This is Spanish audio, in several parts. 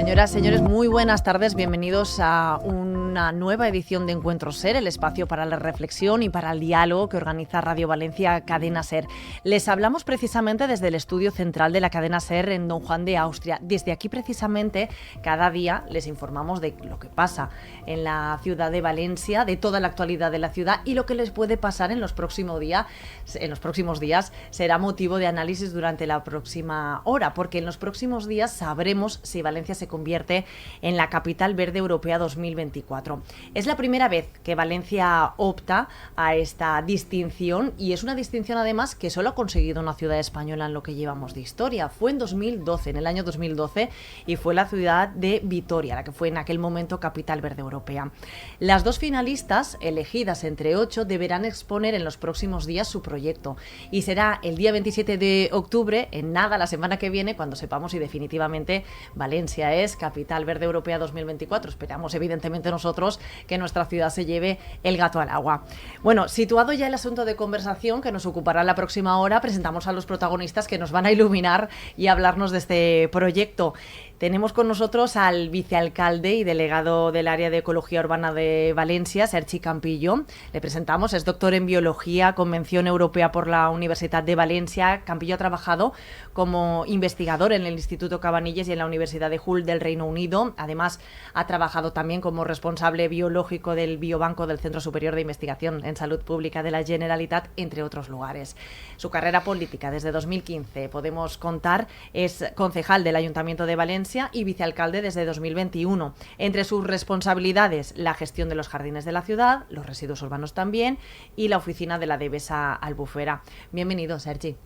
Señoras, señores, muy buenas tardes. Bienvenidos a una nueva edición de Encuentro SER, el espacio para la reflexión y para el diálogo que organiza Radio Valencia Cadena SER. Les hablamos precisamente desde el estudio central de la cadena SER en Don Juan de Austria. Desde aquí, precisamente, cada día les informamos de lo que pasa en la ciudad de Valencia, de toda la actualidad de la ciudad y lo que les puede pasar en los próximos días. Será motivo de análisis durante la próxima hora, porque en los próximos días sabremos si Valencia se convierte en la Capital Verde Europea 2024. Es la primera vez que Valencia opta a esta distinción y es una distinción además que solo ha conseguido una ciudad española en lo que llevamos de historia. Fue en 2012, en el año 2012, y fue la ciudad de Vitoria, la que fue en aquel momento Capital Verde Europea. Las dos finalistas, elegidas entre 8, deberán exponer en los próximos días su proyecto y será el día 27 de octubre, en nada, la semana que viene, cuando sepamos si definitivamente Valencia es Capital Verde Europea 2024. Esperamos, evidentemente, nosotros que nuestra ciudad se lleve el gato al agua. Bueno, situado ya el asunto de conversación que nos ocupará la próxima hora, presentamos a los protagonistas que nos van a iluminar y hablarnos de este proyecto. Tenemos con nosotros al vicealcalde y delegado del área de Ecología Urbana de Valencia, Sergi Campillo. Le presentamos, es doctor en Biología, Convención Europea por la Universidad de Valencia. Campillo ha trabajado como investigador en el Instituto Cabanilles y en la Universidad de Hull del Reino Unido. Además, ha trabajado también como responsable biológico del Biobanco del Centro Superior de Investigación en Salud Pública de la Generalitat, entre otros lugares. Su carrera política desde 2015, podemos contar, es concejal del Ayuntamiento de Valencia y vicealcalde desde 2021. Entre sus responsabilidades, la gestión de los jardines de la ciudad, los residuos urbanos también y la oficina de la Devesa Albufera. Bienvenido, Sergi.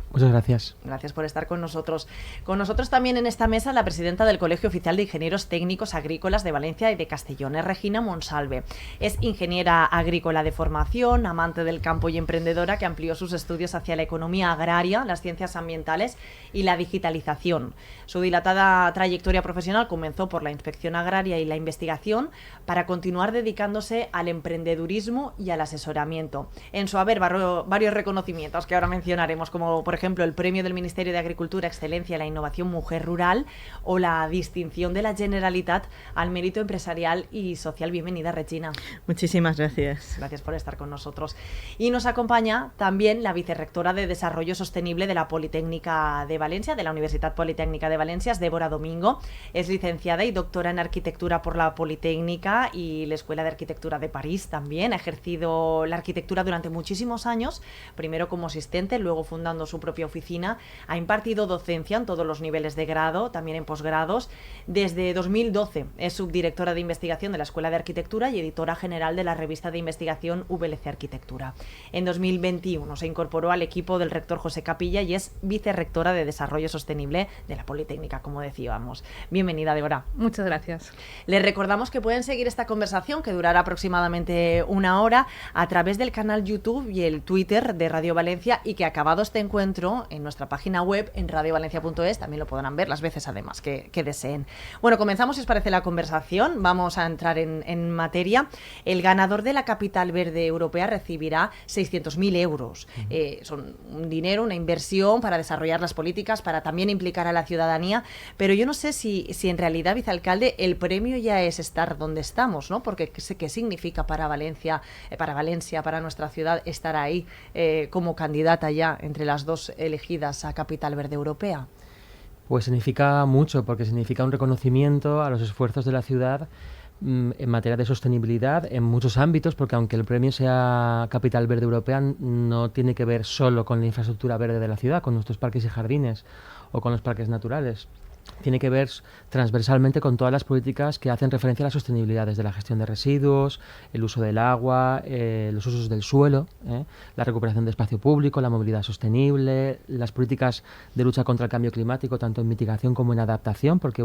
Muchas gracias. Gracias por estar con nosotros. Con nosotros también en esta mesa la presidenta del Colegio Oficial de Ingenieros Técnicos Agrícolas de Valencia y de Castellón, es Regina Monsalve. Es ingeniera agrícola de formación, amante del campo y emprendedora que amplió sus estudios hacia la economía agraria, las ciencias ambientales y la digitalización. Su dilatada trayectoria profesional comenzó por la inspección agraria y la investigación para continuar dedicándose al emprendedurismo y al asesoramiento. En su haber varios reconocimientos que ahora mencionaremos, como por ejemplo el premio del Ministerio de Agricultura Excelencia en la Innovación Mujer Rural o la distinción de la Generalitat al mérito empresarial y social. Bienvenida, Regina. Muchísimas gracias. Gracias por estar con nosotros. Y nos acompaña también la vicerrectora de Desarrollo Sostenible de la Politécnica de Valencia, de la Universidad Politécnica de Valencia, es Débora Domingo. Es licenciada y doctora en Arquitectura por la Politécnica y la Escuela de Arquitectura de París también. Ha ejercido la arquitectura durante muchísimos años, primero como asistente, luego fundando su propia oficina. Ha impartido docencia en todos los niveles de grado, también en posgrados. Desde 2012 es subdirectora de investigación de la Escuela de Arquitectura y editora general de la revista de investigación VLC Arquitectura. En 2021 se incorporó al equipo del rector José Capilla y es vicerrectora de Desarrollo Sostenible de la Politécnica, como decíamos. Bienvenida, Débora. Muchas gracias. Les recordamos que pueden seguir esta conversación, que durará aproximadamente una hora, a través del canal YouTube y el Twitter de Radio Valencia, y que acabado este encuentro en nuestra página web en radiovalencia.es también lo podrán ver las veces además que deseen. Bueno, comenzamos, si os parece, la conversación. Vamos a entrar en materia. El ganador de la Capital Verde Europea recibirá 600.000 euros. Son un dinero, una inversión para desarrollar las políticas, para también implicar a la ciudadanía, pero yo no sé si en realidad, vicealcalde, el premio ya es estar donde estamos, ¿no? Porque ¿qué significa para Valencia, para nuestra ciudad, estar ahí como candidata ya entre las dos elegidas a Capital Verde Europea? Pues significa mucho, porque significa un reconocimiento a los esfuerzos de la ciudad en materia de sostenibilidad en muchos ámbitos, porque aunque el premio sea Capital Verde Europea, no tiene que ver solo con la infraestructura verde de la ciudad, con nuestros parques y jardines o con los parques naturales. Tiene que ver transversalmente con todas las políticas que hacen referencia a la sostenibilidad, desde la gestión de residuos, el uso del agua, los usos del suelo, la recuperación de espacio público, la movilidad sostenible, las políticas de lucha contra el cambio climático, tanto en mitigación como en adaptación, porque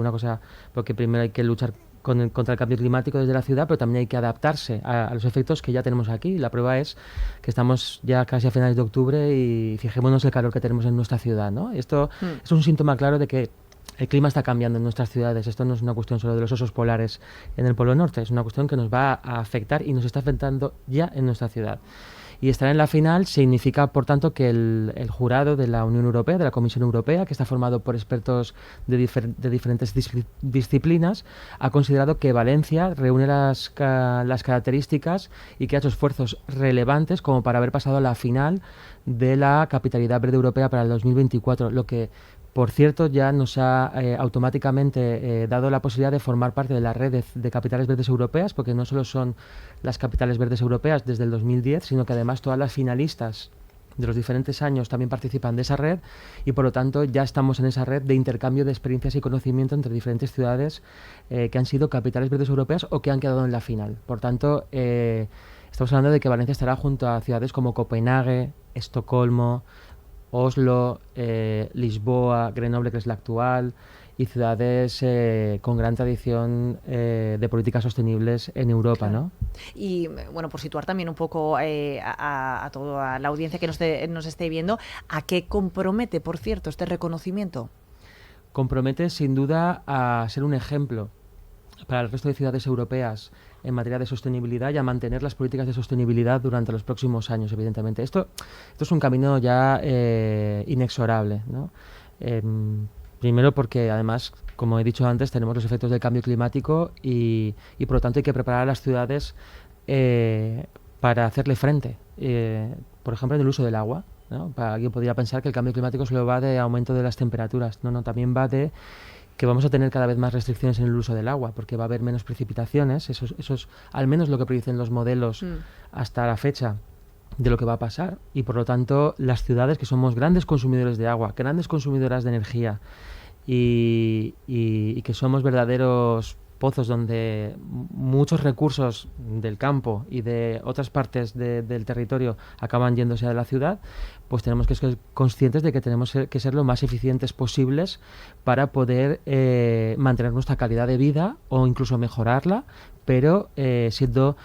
primero hay que luchar contra el cambio climático desde la ciudad, pero también hay que adaptarse a los efectos que ya tenemos aquí. La prueba es que estamos ya casi a finales de octubre y fijémonos el calor que tenemos en nuestra ciudad, ¿no? Esto es un síntoma claro de que el clima está cambiando en nuestras ciudades. Esto no es una cuestión solo de los osos polares en el Polo Norte, es una cuestión que nos va a afectar y nos está afectando ya en nuestra ciudad. Y estar en la final significa, por tanto, que el jurado de la Unión Europea, de la Comisión Europea, que está formado por expertos de diferentes disciplinas, ha considerado que Valencia reúne las características y que ha hecho esfuerzos relevantes como para haber pasado a la final de la Capitalidad Verde Europea para el 2024, lo que, por cierto, ya nos ha automáticamente dado la posibilidad de formar parte de la red de capitales verdes europeas, porque no solo son las capitales verdes europeas desde el 2010, sino que además todas las finalistas de los diferentes años también participan de esa red y, por lo tanto, ya estamos en esa red de intercambio de experiencias y conocimiento entre diferentes ciudades que han sido capitales verdes europeas o que han quedado en la final. Por tanto, estamos hablando de que Valencia estará junto a ciudades como Copenhague, Estocolmo, Oslo, Lisboa, Grenoble, que es la actual, y ciudades con gran tradición de políticas sostenibles en Europa, claro. ¿No? Y bueno, por situar también un poco a toda la audiencia que nos esté viendo, ¿a qué compromete, por cierto, este reconocimiento? Compromete sin duda a ser un ejemplo para el resto de ciudades europeas en materia de sostenibilidad y a mantener las políticas de sostenibilidad durante los próximos años, evidentemente. Esto es un camino ya inexorable, ¿no? Primero porque, además, como he dicho antes, tenemos los efectos del cambio climático y por lo tanto hay que preparar a las ciudades para hacerle frente. Por ejemplo, en el uso del agua, ¿no? Alguien podría pensar que el cambio climático solo va de aumento de las temperaturas. No, también va de que vamos a tener cada vez más restricciones en el uso del agua, porque va a haber menos precipitaciones. Eso es al menos lo que predicen los modelos hasta la fecha de lo que va a pasar. Y por lo tanto, las ciudades, que somos grandes consumidores de agua, grandes consumidoras de energía y que somos verdaderos pozos donde muchos recursos del campo y de otras partes del territorio acaban yéndose a la ciudad, pues tenemos que ser conscientes de que tenemos que ser lo más eficientes posibles para poder mantener nuestra calidad de vida o incluso mejorarla, pero siendo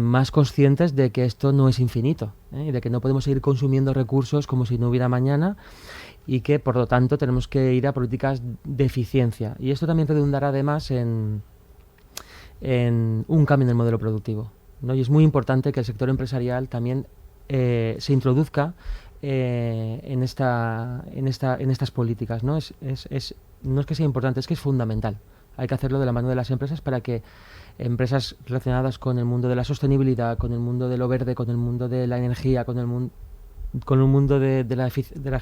más conscientes de que esto no es infinito, y de que no podemos seguir consumiendo recursos como si no hubiera mañana, y que por lo tanto tenemos que ir a políticas de eficiencia. Y esto también redundará además en un cambio en el modelo productivo, ¿no? Y es muy importante que el sector empresarial también se introduzca en estas políticas, ¿no? No es que sea importante, es que es fundamental. Hay que hacerlo de la mano de las empresas para que empresas relacionadas con el mundo de la sostenibilidad, con el mundo de lo verde, con el mundo de la energía, con el mundo de la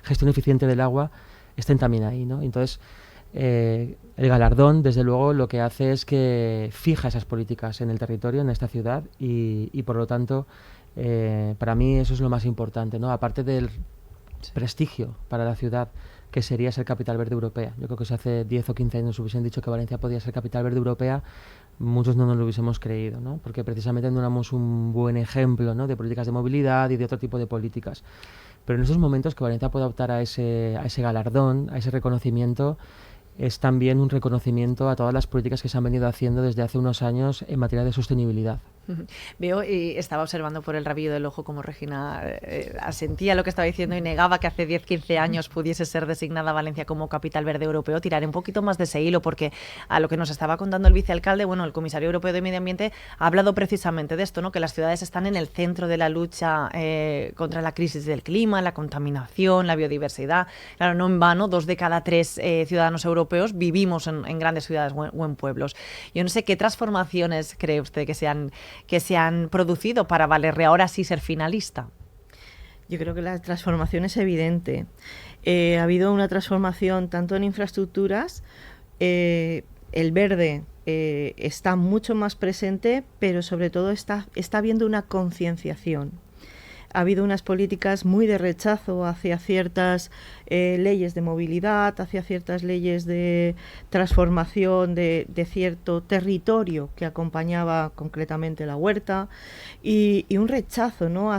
gestión eficiente del agua, estén también ahí, ¿no? Entonces, el galardón, desde luego, lo que hace es que fija esas políticas en el territorio, en esta ciudad, y por lo tanto, para mí eso es lo más importante, ¿no? Aparte del prestigio para la ciudad, que sería ser capital verde europea. Yo creo que si hace 10 o 15 años hubiesen dicho que Valencia podía ser capital verde europea, muchos no nos lo hubiésemos creído, ¿no? Porque precisamente no éramos un buen ejemplo, ¿no?, de políticas de movilidad y de otro tipo de políticas. Pero en esos momentos que Valencia pueda optar a ese galardón, a ese reconocimiento, es también un reconocimiento a todas las políticas que se han venido haciendo desde hace unos años en materia de sostenibilidad. Veo y estaba observando por el rabillo del ojo cómo Regina asentía lo que estaba diciendo y negaba que hace 10-15 años pudiese ser designada Valencia como capital verde europeo. Tiraré un poquito más de ese hilo porque a lo que nos estaba contando el vicealcalde, bueno, el comisario europeo de Medio Ambiente ha hablado precisamente de esto, ¿no?, que las ciudades están en el centro de la lucha contra la crisis del clima, la contaminación, la biodiversidad. Claro, no en vano, 2 de cada 3 ciudadanos europeos vivimos en grandes ciudades o en pueblos. Yo no sé qué transformaciones cree usted que se han producido para Valerre ahora sí ser finalista. Yo creo que la transformación es evidente. Ha habido una transformación tanto en infraestructuras, el verde está mucho más presente, pero sobre todo está habiendo una concienciación. Ha habido unas políticas muy de rechazo hacia ciertas leyes de movilidad, hacia ciertas leyes de transformación de cierto territorio que acompañaba concretamente la huerta y un rechazo, ¿no?,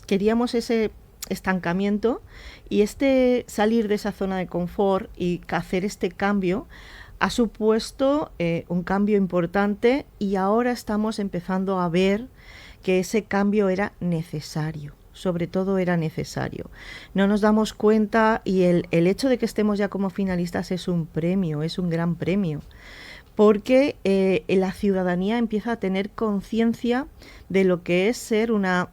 queríamos ese estancamiento y salir de esa zona de confort y hacer este cambio ha supuesto un cambio importante y ahora estamos empezando a ver que ese cambio era necesario, sobre todo era necesario. No nos damos cuenta y el hecho de que estemos ya como finalistas es un premio, es un gran premio, porque la ciudadanía empieza a tener conciencia de lo que es ser una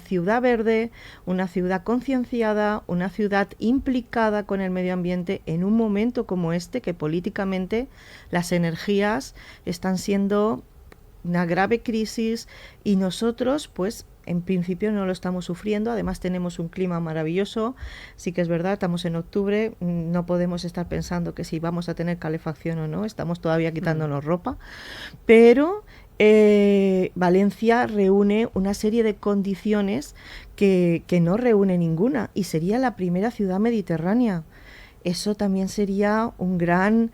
ciudad verde, una ciudad concienciada, una ciudad implicada con el medio ambiente en un momento como este, que políticamente las energías están siendo una grave crisis y nosotros, pues, en principio no lo estamos sufriendo. Además tenemos un clima maravilloso. Sí que es verdad, estamos en octubre, no podemos estar pensando que si vamos a tener calefacción o no, estamos todavía quitándonos ropa, pero Valencia reúne una serie de condiciones que no reúne ninguna, y sería la primera ciudad mediterránea. Eso también sería un gran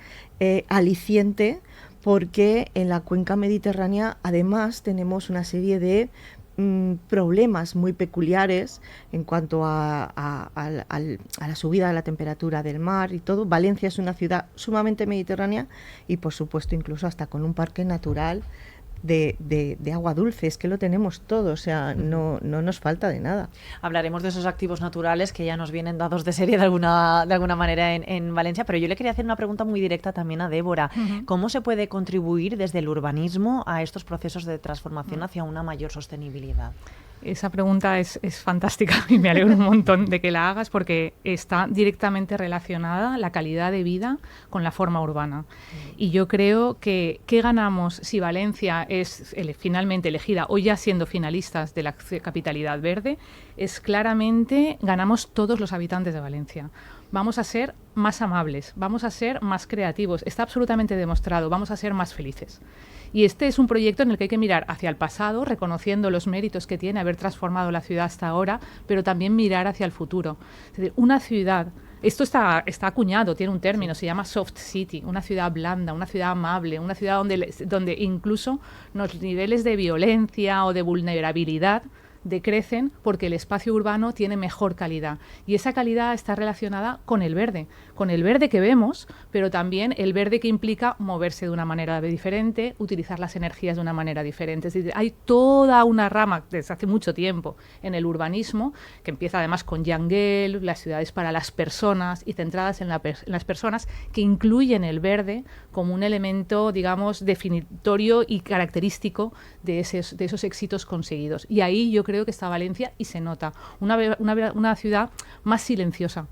aliciente, porque en la cuenca mediterránea además tenemos una serie de problemas muy peculiares en cuanto a la subida de la temperatura del mar y todo. Valencia es una ciudad sumamente mediterránea y, por supuesto, incluso hasta con un parque natural de agua dulce. Es que lo tenemos todo, o sea, no nos falta de nada. Hablaremos de esos activos naturales que ya nos vienen dados de serie de alguna manera en Valencia, pero yo le quería hacer una pregunta muy directa también a Débora. ¿Cómo se puede contribuir desde el urbanismo a estos procesos de transformación hacia una mayor sostenibilidad? Esa pregunta es fantástica y me alegro un montón de que la hagas, porque está directamente relacionada la calidad de vida con la forma urbana. Y yo creo que ¿qué ganamos si Valencia es finalmente elegida, o ya siendo finalistas de la capitalidad verde? Es claramente ganamos todos los habitantes de Valencia. Vamos a ser más amables, vamos a ser más creativos, está absolutamente demostrado, vamos a ser más felices. Y este es un proyecto en el que hay que mirar hacia el pasado, reconociendo los méritos que tiene haber transformado la ciudad hasta ahora, pero también mirar hacia el futuro. Es decir, una ciudad, esto está acuñado, tiene un término, se llama soft city, una ciudad blanda, una ciudad amable, una ciudad donde incluso los niveles de violencia o de vulnerabilidad decrecen porque el espacio urbano tiene mejor calidad, y esa calidad está relacionada con el verde que vemos, pero también el verde que implica moverse de una manera diferente, utilizar las energías de una manera diferente. Es decir, hay toda una rama desde hace mucho tiempo en el urbanismo, que empieza además con Jan Gehl, las ciudades para las personas y centradas en las personas, que incluyen el verde como un elemento, digamos, definitorio y característico de esos éxitos conseguidos. Y ahí yo creo que está Valencia, y se nota una ciudad más silenciosa,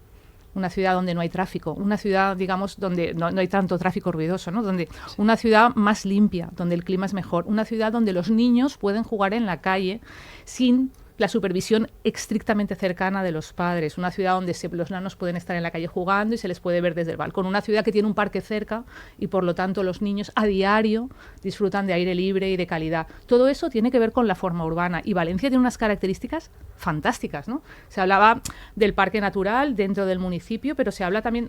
una ciudad donde no hay tráfico, una ciudad, digamos, donde no hay tanto tráfico ruidoso, ¿no? Donde una ciudad más limpia, donde el clima es mejor, una ciudad donde los niños pueden jugar en la calle sin la supervisión estrictamente cercana de los padres, una ciudad donde los nanos pueden estar en la calle jugando y se les puede ver desde el balcón, una ciudad que tiene un parque cerca y por lo tanto los niños a diario disfrutan de aire libre y de calidad. Todo eso tiene que ver con la forma urbana, y Valencia tiene unas características fantásticas, ¿no? Se hablaba del parque natural dentro del municipio, pero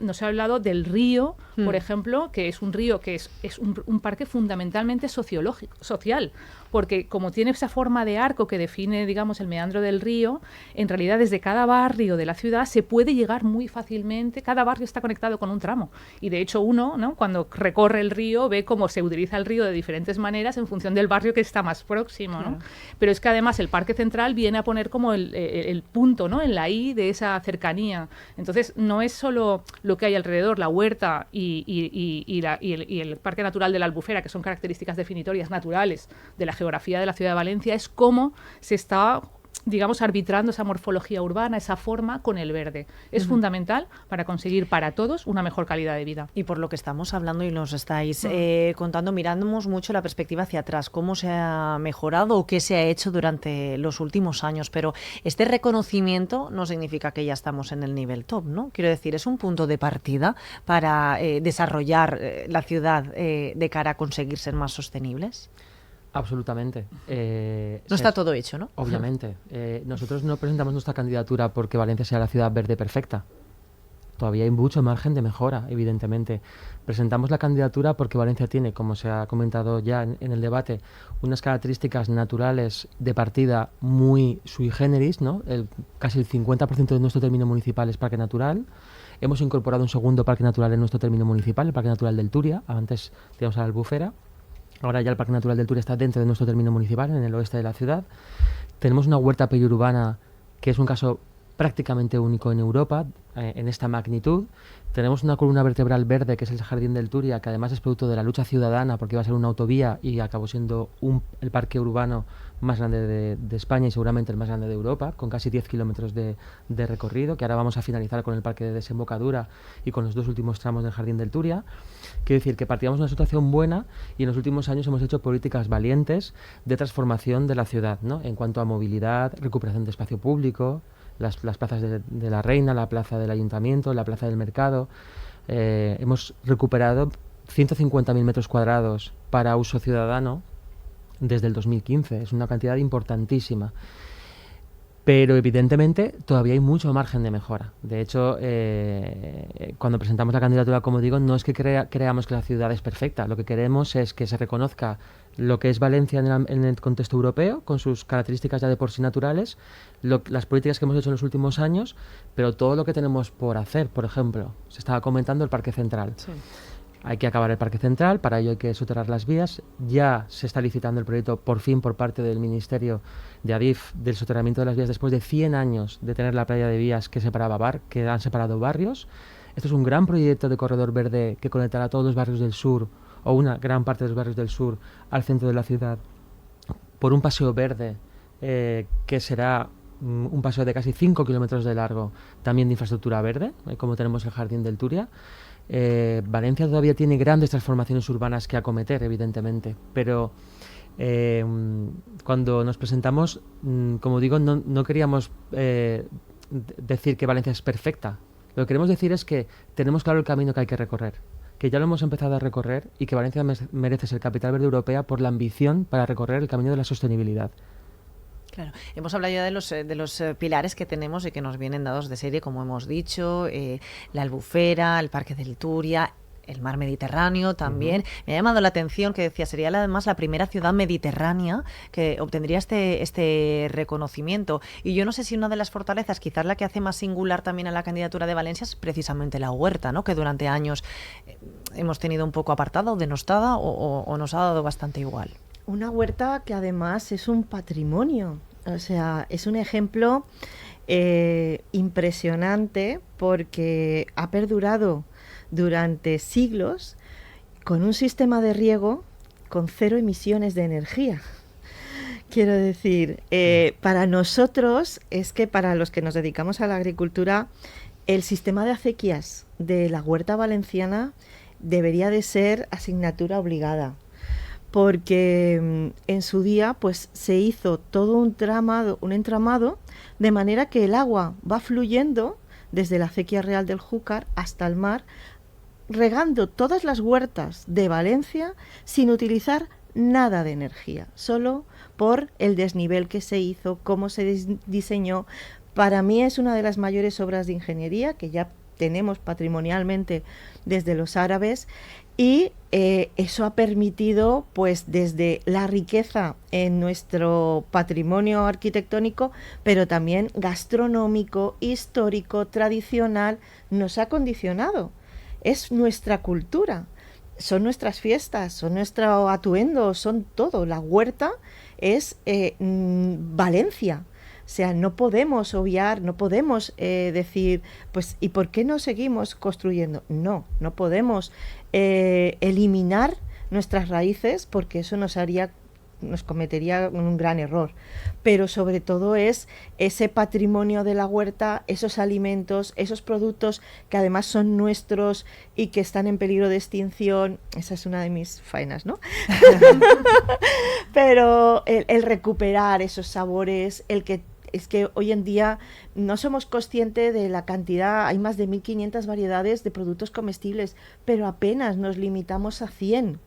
no se ha hablado del río, por ejemplo, que es un río que es un parque fundamentalmente social, porque como tiene esa forma de arco que define, digamos, el meandro del río, en realidad desde cada barrio de la ciudad se puede llegar muy fácilmente. Cada barrio está conectado con un tramo, y de hecho uno, ¿no?, cuando recorre el río ve cómo se utiliza el río de diferentes maneras en función del barrio que está más próximo, ¿no? Pero es que además el Parque Central viene a poner como el punto, ¿no?, en la I de esa cercanía. Entonces no es solo lo que hay alrededor, la huerta y el Parque Natural de la Albufera, que son características definitorias naturales de la geografía de la ciudad de Valencia, es cómo se está, digamos, arbitrando esa morfología urbana, esa forma con el verde. Es fundamental para conseguir para todos una mejor calidad de vida. Y por lo que estamos hablando y nos estáis contando, miramos mucho la perspectiva hacia atrás, cómo se ha mejorado o qué se ha hecho durante los últimos años, pero este reconocimiento no significa que ya estamos en el nivel top, ¿no? Quiero decir, es un punto de partida para desarrollar la ciudad de cara a conseguir ser más sostenibles. Absolutamente. No está todo hecho, ¿no? Obviamente. Nosotros no presentamos nuestra candidatura porque Valencia sea la ciudad verde perfecta. Todavía hay mucho margen de mejora, evidentemente. Presentamos la candidatura porque Valencia tiene, como se ha comentado ya en el debate, unas características naturales de partida muy sui generis, ¿no? Casi el 50% de nuestro término municipal es parque natural. Hemos incorporado un segundo parque natural en nuestro término municipal, el Parque Natural del Turia. Antes teníamos a la Albufera. Ahora ya el Parque Natural del Turia está dentro de nuestro término municipal, en el oeste de la ciudad. Tenemos una huerta periurbana que es un caso prácticamente único en Europa. en esta magnitud. Tenemos una columna vertebral verde, que es el Jardín del Turia, que además es producto de la lucha ciudadana, porque iba a ser una autovía y acabó siendo el parque urbano más grande de España y seguramente el más grande de Europa, con casi 10 kilómetros de recorrido, que ahora vamos a finalizar con el parque de desembocadura y con los 2 últimos tramos del Jardín del Turia. Quiero decir que partíamos de una situación buena y en los últimos años hemos hecho políticas valientes de transformación de la ciudad, ¿no? En cuanto a movilidad, recuperación de espacio público, las plazas de la Reina, la plaza del Ayuntamiento, la plaza del Mercado. Hemos recuperado 150.000 metros cuadrados para uso ciudadano desde el 2015. Es una cantidad importantísima. Pero evidentemente todavía hay mucho margen de mejora. De hecho, cuando presentamos la candidatura, como digo, no es que creamos que la ciudad es perfecta. Lo que queremos es que se reconozca lo que es Valencia en el contexto europeo, con sus características ya de por sí naturales, las políticas que hemos hecho en los últimos años, pero todo lo que tenemos por hacer. Por ejemplo, se estaba comentando el Parque Central. Sí. Hay que acabar el Parque Central, para ello hay que soterrar las vías. Ya se está licitando el proyecto, por fin, por parte del Ministerio de Adif, del soterramiento de las vías después de 100 años de tener la playa de vías que han separado barrios. Esto es un gran proyecto de corredor verde que conectará todos los barrios del sur, o una gran parte de los barrios del sur, al centro de la ciudad, por un paseo verde que será un paseo de casi 5 kilómetros de largo, también de infraestructura verde, como tenemos el Jardín del Turia. Valencia todavía tiene grandes transformaciones urbanas que acometer, evidentemente, pero cuando nos presentamos, como digo, no queríamos decir que Valencia es perfecta. Lo que queremos decir es que tenemos claro el camino que hay que recorrer, que ya lo hemos empezado a recorrer y que Valencia merece ser capital verde europea por la ambición para recorrer el camino de la sostenibilidad. Claro, hemos hablado ya de los pilares que tenemos y que nos vienen dados de serie, como hemos dicho, la Albufera, el Parque del Turia, el mar Mediterráneo también. Me ha llamado la atención que decía, sería además la primera ciudad mediterránea que obtendría este reconocimiento. Y yo no sé si una de las fortalezas, quizás la que hace más singular también a la candidatura de Valencia, es precisamente la huerta, ¿no? Que durante años hemos tenido un poco apartada o denostada o nos ha dado bastante igual. Una huerta que además es un patrimonio, o sea, es un ejemplo impresionante porque ha perdurado durante siglos con un sistema de riego con 0 emisiones de energía. Quiero decir, para nosotros, es que para los que nos dedicamos a la agricultura, el sistema de acequias de la huerta valenciana debería de ser asignatura obligada, porque en su día pues se hizo todo un entramado, de manera que el agua va fluyendo desde la acequia real del Júcar hasta el mar, regando todas las huertas de Valencia sin utilizar nada de energía, solo por el desnivel que se hizo, cómo se diseñó. Para mí es una de las mayores obras de ingeniería que ya tenemos patrimonialmente desde los árabes, y eso ha permitido, pues, desde la riqueza en nuestro patrimonio arquitectónico, pero también gastronómico, histórico, tradicional, nos ha condicionado. Es nuestra cultura, son nuestras fiestas, son nuestro atuendo, son todo. La huerta es Valencia. O sea, no podemos obviar, no podemos decir, pues, ¿y por qué no seguimos construyendo? No podemos eliminar nuestras raíces, porque eso nos cometería un gran error. Pero sobre todo es ese patrimonio de la huerta, esos alimentos, esos productos que además son nuestros y que están en peligro de extinción. Esa es una de mis faenas, ¿no? Pero el recuperar esos sabores, es que hoy en día no somos conscientes de la cantidad, hay más de 1.500 variedades de productos comestibles, pero apenas nos limitamos a 100.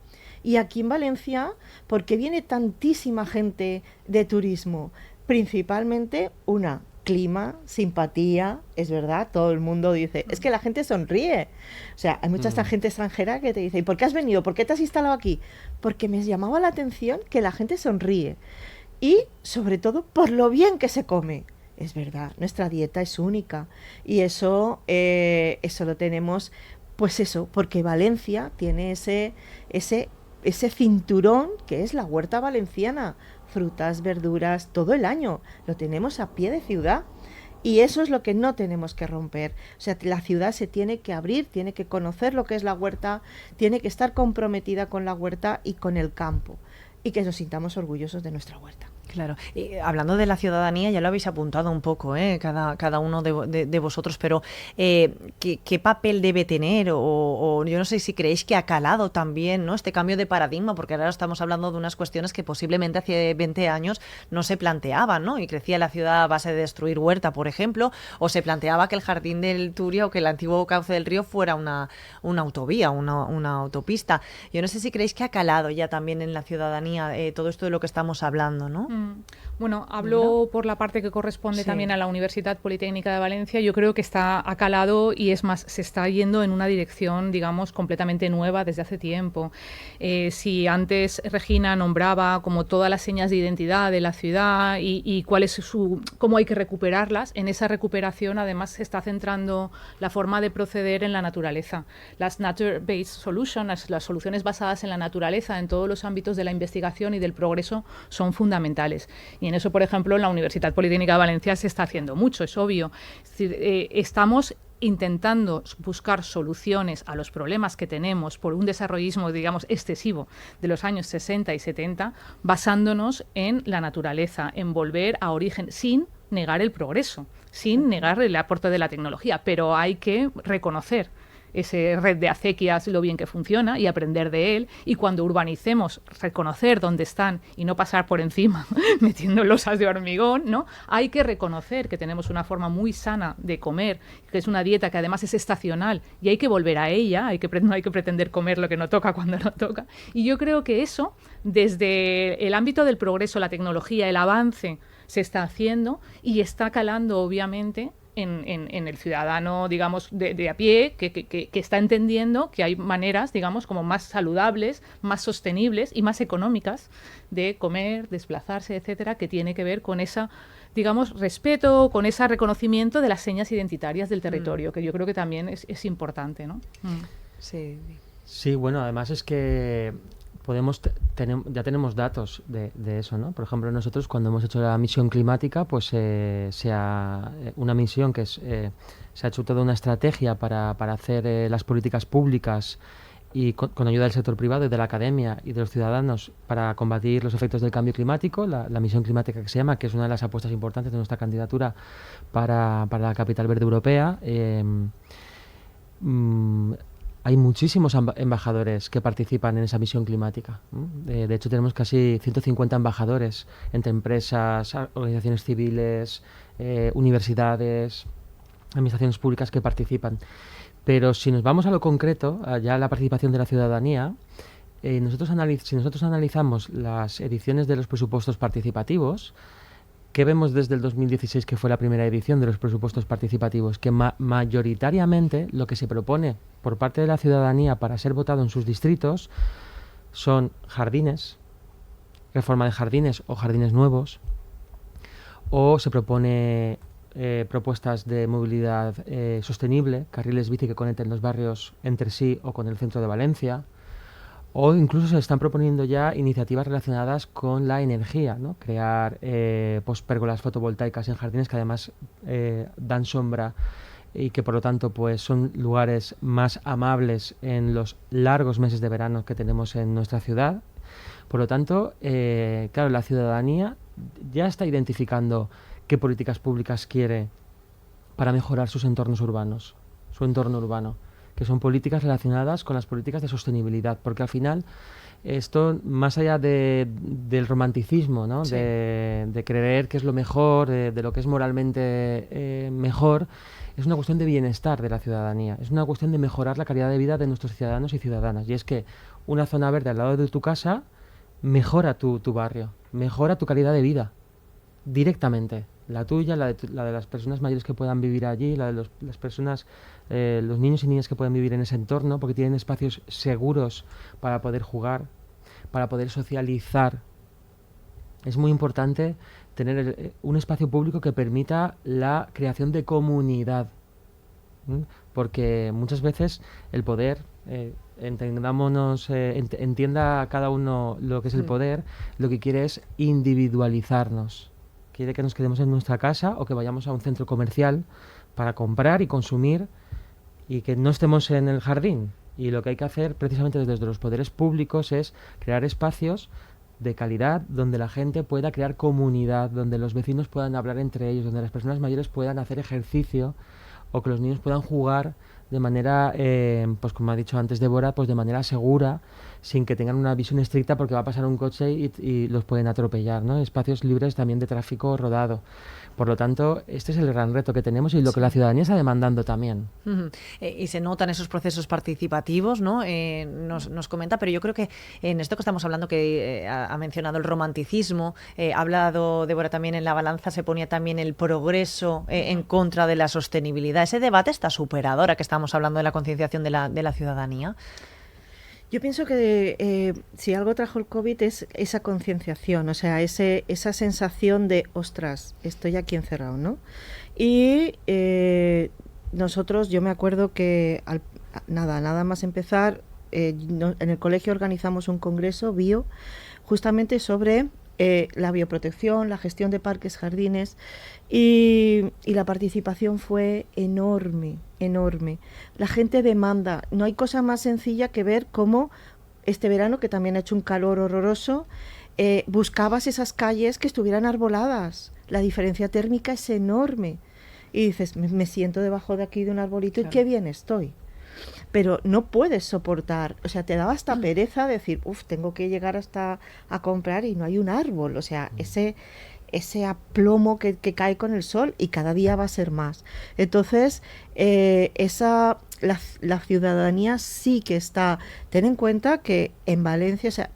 Y aquí en Valencia, ¿por qué viene tantísima gente de turismo? Principalmente clima, simpatía, es verdad, todo el mundo dice, es que la gente sonríe. O sea, hay mucha gente extranjera que te dice, ¿y por qué has venido? ¿Por qué te has instalado aquí? Porque me llamaba la atención que la gente sonríe. Y, sobre todo, por lo bien que se come. Es verdad, nuestra dieta es única. Y eso lo tenemos, pues eso, porque Valencia tiene ese cinturón que es la huerta valenciana. Frutas, verduras, todo el año. Lo tenemos a pie de ciudad. Y eso es lo que no tenemos que romper. O sea, la ciudad se tiene que abrir, tiene que conocer lo que es la huerta, tiene que estar comprometida con la huerta y con el campo. Y que nos sintamos orgullosos de nuestra huerta. Claro, y hablando de la ciudadanía, ya lo habéis apuntado un poco, cada uno de vosotros, pero ¿qué papel debe tener? O yo no sé si creéis que ha calado también, ¿no?, este cambio de paradigma, porque ahora estamos hablando de unas cuestiones que posiblemente hace 20 años no se planteaban, ¿no? Y crecía la ciudad a base de destruir huerta, por ejemplo, o se planteaba que el Jardín del Turia o que el antiguo cauce del río fuera una autovía, una autopista. Yo no sé si creéis que ha calado ya también en la ciudadanía todo esto de lo que estamos hablando, ¿no? Bueno, hablo por la parte que corresponde también a la Universidad Politécnica de Valencia. Yo creo que está acalado y es más, se está yendo en una dirección, digamos, completamente nueva desde hace tiempo. Si antes Regina nombraba como todas las señas de identidad de la ciudad y cuál es cómo hay que recuperarlas, en esa recuperación además se está centrando la forma de proceder en la naturaleza. Las Nature-Based Solutions, las soluciones basadas en la naturaleza en todos los ámbitos de la investigación y del progreso son fundamentales. Y en eso, por ejemplo, en la Universidad Politécnica de Valencia se está haciendo mucho, es obvio. Es decir, estamos intentando buscar soluciones a los problemas que tenemos por un desarrollismo, digamos, excesivo de los años 60 y 70, basándonos en la naturaleza, en volver a origen, sin negar el progreso, sin negar el aporte de la tecnología, pero hay que reconocer ese red de acequias, lo bien que funciona y aprender de él, y cuando urbanicemos, reconocer dónde están y no pasar por encima metiendo losas de hormigón, ¿no? Hay que reconocer que tenemos una forma muy sana de comer, que es una dieta que además es estacional y hay que volver a ella, no hay que pretender comer lo que no toca cuando no toca. Y yo creo que eso, desde el ámbito del progreso, la tecnología, el avance, se está haciendo y está calando, obviamente, en el ciudadano, digamos, de a pie, que está entendiendo que hay maneras, digamos, como más saludables, más sostenibles y más económicas de comer, desplazarse, etcétera, que tiene que ver con esa, digamos, respeto, con ese reconocimiento de las señas identitarias del territorio, que yo creo que también es importante, ¿no? Sí. Sí, bueno, además es que ya tenemos datos de eso, ¿no? Por ejemplo, nosotros cuando hemos hecho la misión climática, pues una misión que se ha hecho toda una estrategia para hacer las políticas públicas y con ayuda del sector privado y de la academia y de los ciudadanos para combatir los efectos del cambio climático, la misión climática que se llama, que es una de las apuestas importantes de nuestra candidatura para la Capital Verde Europea. Hay muchísimos embajadores que participan en esa misión climática. De hecho, tenemos casi 150 embajadores entre empresas, organizaciones civiles, universidades, administraciones públicas que participan. Pero si nos vamos a lo concreto, ya la participación de la ciudadanía, si nosotros analizamos las ediciones de los presupuestos participativos, ¿qué vemos desde el 2016, que fue la primera edición de los presupuestos participativos? Que mayoritariamente lo que se propone por parte de la ciudadanía para ser votado en sus distritos son jardines, reforma de jardines o jardines nuevos, o se propone propuestas de movilidad sostenible, carriles bici que conecten los barrios entre sí o con el centro de Valencia, o incluso se están proponiendo ya iniciativas relacionadas con la energía, ¿no? Crear pérgolas fotovoltaicas en jardines que además dan sombra y que por lo tanto pues son lugares más amables en los largos meses de verano que tenemos en nuestra ciudad. Por lo tanto, claro, la ciudadanía ya está identificando qué políticas públicas quiere para mejorar sus entornos urbanos, su entorno urbano, que son políticas relacionadas con las políticas de sostenibilidad, porque al final esto, más allá del romanticismo, ¿no? Sí. de creer que es lo mejor, de lo que es moralmente mejor, es una cuestión de bienestar de la ciudadanía, es una cuestión de mejorar la calidad de vida de nuestros ciudadanos y ciudadanas, y es que una zona verde al lado de tu casa mejora tu barrio, mejora tu calidad de vida, directamente. La tuya, la de las personas mayores que puedan vivir allí, la de las personas, los niños y niñas que puedan vivir en ese entorno, porque tienen espacios seguros para poder jugar, para poder socializar. Es muy importante tener un espacio público que permita la creación de comunidad, porque muchas veces el poder, entienda cada uno lo que es el poder, lo que quiere es individualizarnos. quiere que nos quedemos en nuestra casa o que vayamos a un centro comercial para comprar y consumir y que no estemos en el jardín. Y lo que hay que hacer precisamente desde los poderes públicos es crear espacios de calidad donde la gente pueda crear comunidad, donde los vecinos puedan hablar entre ellos, donde las personas mayores puedan hacer ejercicio o que los niños puedan jugar de manera, pues como ha dicho antes Débora, pues de manera segura, sin que tengan una visión estricta porque va a pasar un coche y los pueden atropellar, ¿no? Espacios libres también de tráfico rodado. Por lo tanto, este es el gran reto que tenemos y lo que la ciudadanía está demandando también. Y se notan esos procesos participativos, ¿no? Nos comenta, pero yo creo que en esto que estamos hablando, que ha mencionado el romanticismo, ha hablado Débora también en la balanza, se ponía también el progreso en contra de la sostenibilidad. ¿Ese debate está superado ahora que estamos hablando de la concienciación de la ciudadanía? Yo pienso que si algo trajo el COVID es esa concienciación, o sea, esa sensación de, ostras, estoy aquí encerrado, ¿no? Y nosotros, yo me acuerdo que nada más empezar, en el colegio organizamos un congreso bio justamente sobre la bioprotección, la gestión de parques, jardines, y la participación fue enorme. La gente demanda, no hay cosa más sencilla que ver cómo este verano, que también ha hecho un calor horroroso, buscabas esas calles que estuvieran arboladas. La diferencia térmica es enorme. Y dices, me siento debajo de aquí de un arbolito, claro, y qué bien estoy. Pero no puedes soportar, o sea, te daba hasta pereza decir, tengo que llegar hasta a comprar y no hay un árbol, o sea, ese aplomo que cae con el sol, y cada día va a ser más. Entonces, la ciudadanía sí que está. Ten en cuenta que en Valencia, o sea,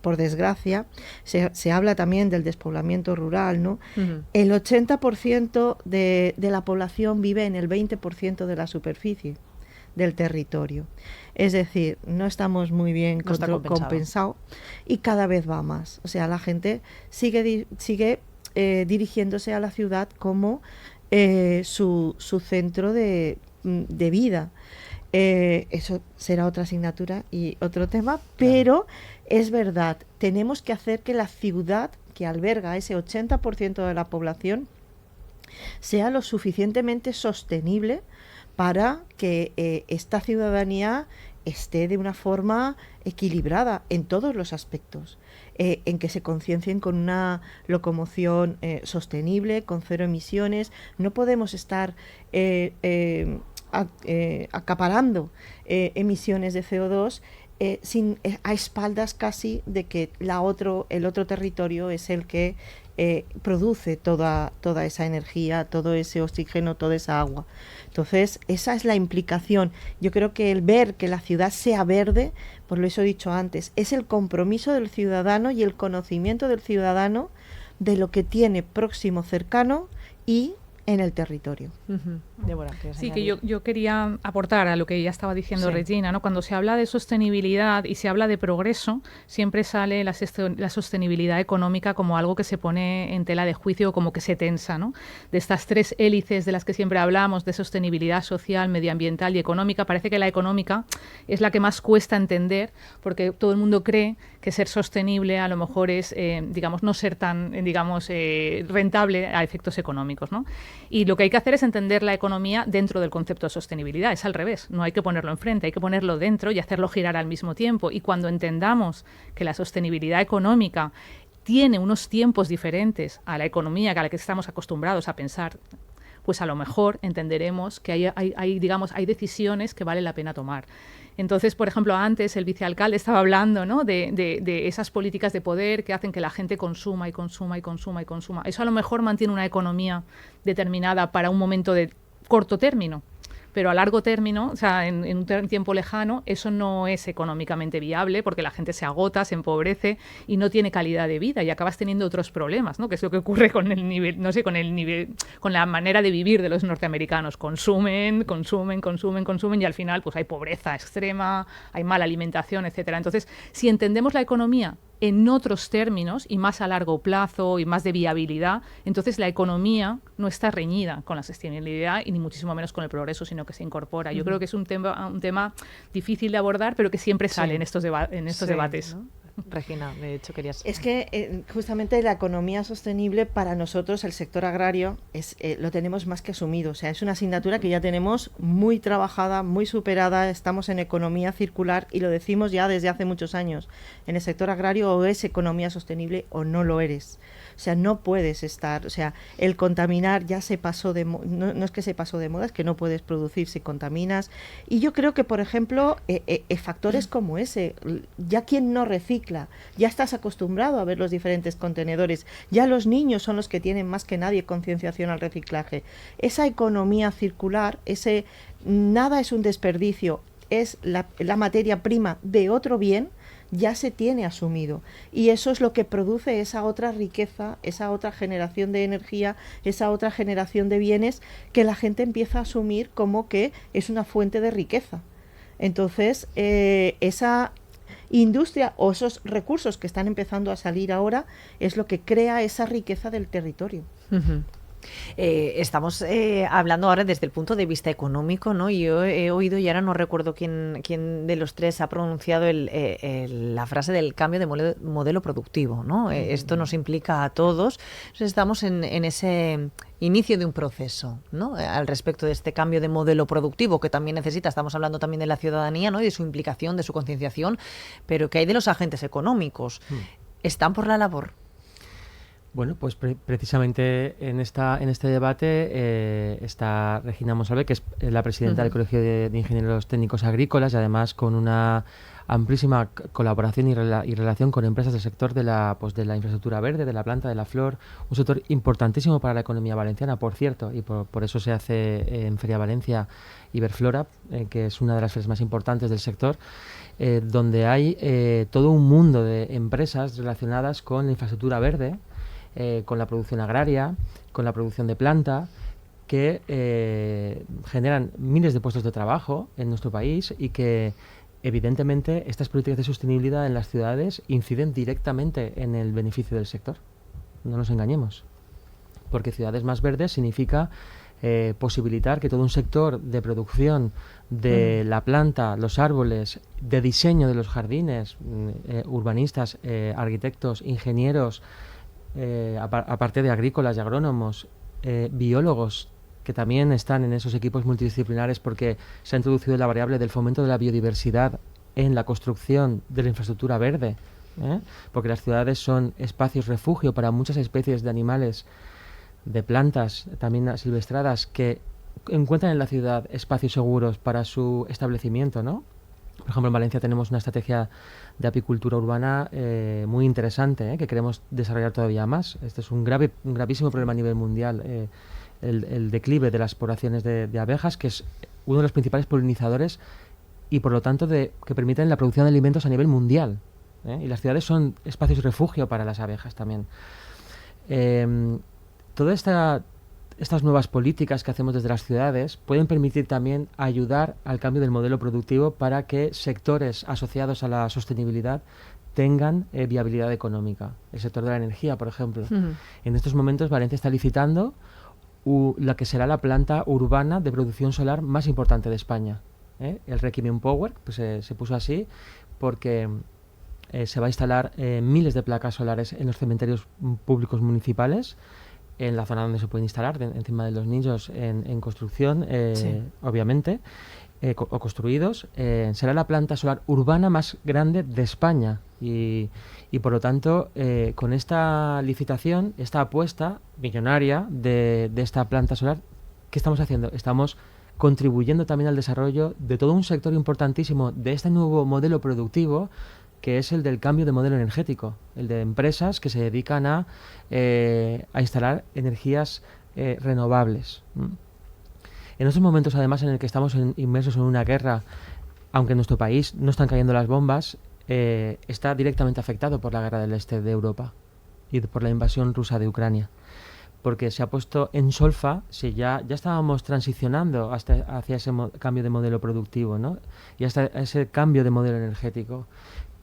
por desgracia, se habla también del despoblamiento rural, ¿no? Uh-huh. El 80% de la población vive en el 20% de la superficie del territorio. Es decir, no estamos muy bien compensado, y cada vez va más. O sea, la gente sigue dirigiéndose a la ciudad como su centro de vida. Eso será otra asignatura y otro tema, pero claro, es verdad, tenemos que hacer que la ciudad, que alberga ese 80% de la población, sea lo suficientemente sostenible para que esta ciudadanía esté de una forma equilibrada en todos los aspectos, en que se conciencien con una locomoción sostenible, con cero emisiones. No podemos estar acaparando emisiones de CO2 a espaldas casi de que el otro territorio es el que produce toda esa energía, todo ese oxígeno, toda esa agua. Entonces, esa es la implicación. Yo creo que el ver que la ciudad sea verde, por lo eso he dicho antes, es el compromiso del ciudadano y el conocimiento del ciudadano de lo que tiene próximo, cercano y en el territorio. Uh-huh. Débora, sí, que yo quería aportar a lo que ya estaba diciendo, sí, Regina, ¿no? Cuando se habla de sostenibilidad y se habla de progreso, siempre sale la sostenibilidad económica como algo que se pone en tela de juicio, como que se tensa, ¿no? De estas tres hélices de las que siempre hablamos, de sostenibilidad social, medioambiental y económica, parece que la económica es la que más cuesta entender, porque todo el mundo cree que ser sostenible a lo mejor es, digamos, no ser tan, digamos, rentable a efectos económicos, ¿no? Y lo que hay que hacer es entender la economía dentro del concepto de sostenibilidad. Es al revés, no hay que ponerlo enfrente, hay que ponerlo dentro y hacerlo girar al mismo tiempo. Y cuando entendamos que la sostenibilidad económica tiene unos tiempos diferentes a la economía a la que estamos acostumbrados a pensar, pues a lo mejor entenderemos que hay decisiones que vale la pena tomar. Entonces, por ejemplo, antes el vicealcalde estaba hablando, ¿no?, de esas políticas de poder que hacen que la gente consuma y consuma y consuma y consuma. Eso a lo mejor mantiene una economía determinada para un momento de corto término, pero a largo término, o sea, en un tiempo lejano, eso no es económicamente viable porque la gente se agota, se empobrece y no tiene calidad de vida y acabas teniendo otros problemas, ¿no? Que es lo que ocurre con el nivel, no sé, con la manera de vivir de los norteamericanos. Consumen y al final pues hay pobreza extrema, hay mala alimentación, etcétera. Entonces, si entendemos la economía en otros términos y más a largo plazo y más de viabilidad, entonces la economía no está reñida con la sostenibilidad y ni muchísimo menos con el progreso, sino que se incorpora. Yo creo que es un tema difícil de abordar, pero que siempre sale en estos debates, ¿no? Regina, de hecho querías... Es que justamente la economía sostenible para nosotros, el sector agrario, lo tenemos más que asumido. O sea, es una asignatura que ya tenemos muy trabajada, muy superada. Estamos en economía circular y lo decimos ya desde hace muchos años. En el sector agrario o es economía sostenible o no lo eres. O sea, no puedes estar, o sea, el contaminar ya se pasó de moda, no es que se pasó de moda, es que no puedes producir si contaminas. Y yo creo que, por ejemplo, factores como ese, ya quien no recicla, ya estás acostumbrado a ver los diferentes contenedores, ya los niños son los que tienen más que nadie concienciación al reciclaje. Esa economía circular, nada es un desperdicio, es la materia prima de otro bien, ya se tiene asumido, y eso es lo que produce esa otra riqueza, esa otra generación de energía, esa otra generación de bienes que la gente empieza a asumir como que es una fuente de riqueza. Entonces, esa industria o esos recursos que están empezando a salir ahora es lo que crea esa riqueza del territorio. Uh-huh. Estamos hablando ahora desde el punto de vista económico, ¿no? Yo he oído, y ahora no recuerdo quién de los tres ha pronunciado la frase del cambio de modelo productivo, ¿no? Esto nos implica a todos. Entonces estamos en ese inicio de un proceso, ¿no? Al respecto de este cambio de modelo productivo que también necesita, estamos hablando también de la ciudadanía, ¿no? Y de su implicación, de su concienciación, pero ¿qué hay de los agentes económicos? ¿Están por la labor? Bueno, pues precisamente en este debate está Regina Monsalve, que es la presidenta del Colegio de Ingenieros Técnicos Agrícolas, y además con una amplísima colaboración y relación con empresas del sector de la infraestructura verde, de la planta, de la flor, un sector importantísimo para la economía valenciana, por cierto, y por eso se hace en Feria Valencia Iberflora, que es una de las ferias más importantes del sector, donde hay todo un mundo de empresas relacionadas con la infraestructura verde, con la producción agraria, con la producción de planta, que generan miles de puestos de trabajo en nuestro país y que evidentemente estas políticas de sostenibilidad en las ciudades inciden directamente en el beneficio del sector. No nos engañemos, porque ciudades más verdes significa posibilitar que todo un sector de producción de la planta, los árboles, de diseño de los jardines, urbanistas, arquitectos, ingenieros, aparte de agrícolas y agrónomos, biólogos, que también están en esos equipos multidisciplinares, porque se ha introducido la variable del fomento de la biodiversidad en la construcción de la infraestructura verde, porque las ciudades son espacios refugio para muchas especies de animales, de plantas también silvestradas, que encuentran en la ciudad espacios seguros para su establecimiento, ¿no? Por ejemplo, en Valencia tenemos una estrategia de apicultura urbana muy interesante, que queremos desarrollar todavía más. Este es un gravísimo problema a nivel mundial, el declive de las poblaciones de abejas, que es uno de los principales polinizadores y, por lo tanto, que permiten la producción de alimentos a nivel mundial. Y las ciudades son espacios de refugio para las abejas también. Todas estas nuevas políticas que hacemos desde las ciudades pueden permitir también ayudar al cambio del modelo productivo para que sectores asociados a la sostenibilidad tengan viabilidad económica. El sector de la energía, por ejemplo. En estos momentos Valencia está licitando la que será la planta urbana de producción solar más importante de España. El Requiem Power, pues, se puso así porque se va a instalar miles de placas solares en los cementerios públicos municipales, en la zona donde se pueden instalar, encima de los nichos en construcción, sí, obviamente, o construidos. Será la planta solar urbana más grande de España y por lo tanto, con esta licitación, esta apuesta millonaria de esta planta solar, ¿qué estamos haciendo? Estamos contribuyendo también al desarrollo de todo un sector importantísimo de este nuevo modelo productivo, que es el del cambio de modelo energético, el de empresas que se dedican a instalar energías renovables. En estos momentos, además, en el que estamos inmersos en una guerra, aunque en nuestro país no están cayendo las bombas, está directamente afectado por la guerra del este de Europa y por la invasión rusa de Ucrania, porque se ha puesto en solfa, si ya estábamos transicionando hacia ese cambio de modelo productivo, ¿no? Y hasta ese cambio de modelo energético.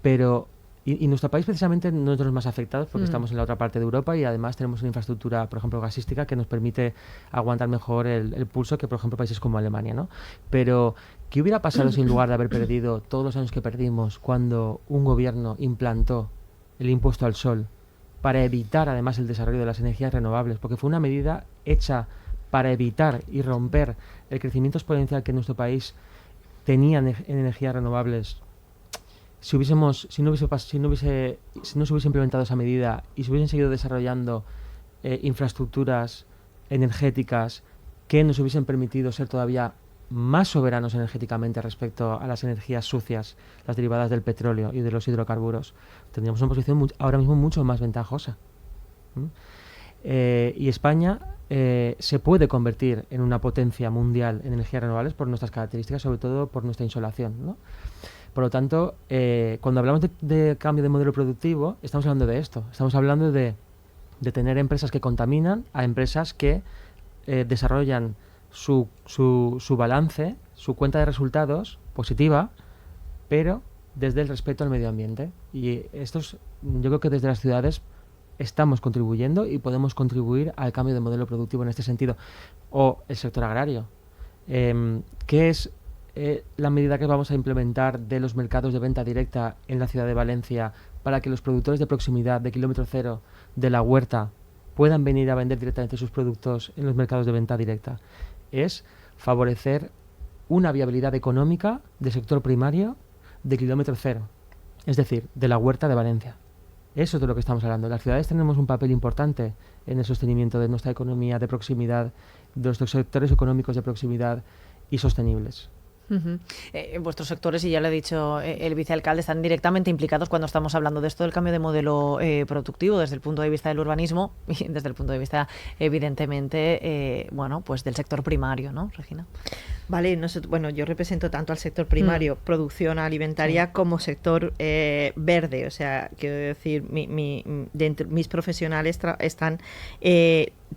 Pero, y nuestro país precisamente no es de los más afectados, porque estamos en la otra parte de Europa y además tenemos una infraestructura, por ejemplo, gasística, que nos permite aguantar mejor el pulso que, por ejemplo, países como Alemania, ¿no? Pero ¿Qué hubiera pasado si en lugar de haber perdido todos los años que perdimos cuando un gobierno implantó el impuesto al sol para evitar además el desarrollo de las energías renovables? Porque fue una medida hecha para evitar y romper el crecimiento exponencial que nuestro país tenía en energías renovables. Si no se hubiese implementado esa medida y se hubiesen seguido desarrollando infraestructuras energéticas que nos hubiesen permitido ser todavía más soberanos energéticamente respecto a las energías sucias, las derivadas del petróleo y de los hidrocarburos, tendríamos una posición ahora mismo mucho más ventajosa. Y España se puede convertir en una potencia mundial en energías renovables por nuestras características, sobre todo por nuestra insolación, ¿no? Por lo tanto, cuando hablamos de cambio de modelo productivo, estamos hablando de esto. Estamos hablando de tener empresas que contaminan a empresas que desarrollan su balance, su cuenta de resultados positiva, pero desde el respeto al medio ambiente. Y yo creo que desde las ciudades estamos contribuyendo y podemos contribuir al cambio de modelo productivo en este sentido. O el sector agrario. ¿Qué es la medida que vamos a implementar de los mercados de venta directa en la ciudad de Valencia para que los productores de proximidad de kilómetro cero de la huerta puedan venir a vender directamente sus productos en los mercados de venta directa? Es favorecer una viabilidad económica del sector primario de kilómetro cero, es decir, de la huerta de Valencia. Eso es de lo que estamos hablando. Las ciudades tenemos un papel importante en el sostenimiento de nuestra economía de proximidad, de nuestros sectores económicos de proximidad y sostenibles. Vuestros sectores, y ya lo ha dicho el vicealcalde, están directamente implicados cuando estamos hablando de esto del cambio de modelo productivo desde el punto de vista del urbanismo y desde el punto de vista, evidentemente, pues del sector primario, ¿no, Regina? Vale, yo represento tanto al sector primario, producción alimentaria, como sector verde. O sea, quiero decir, mis profesionales están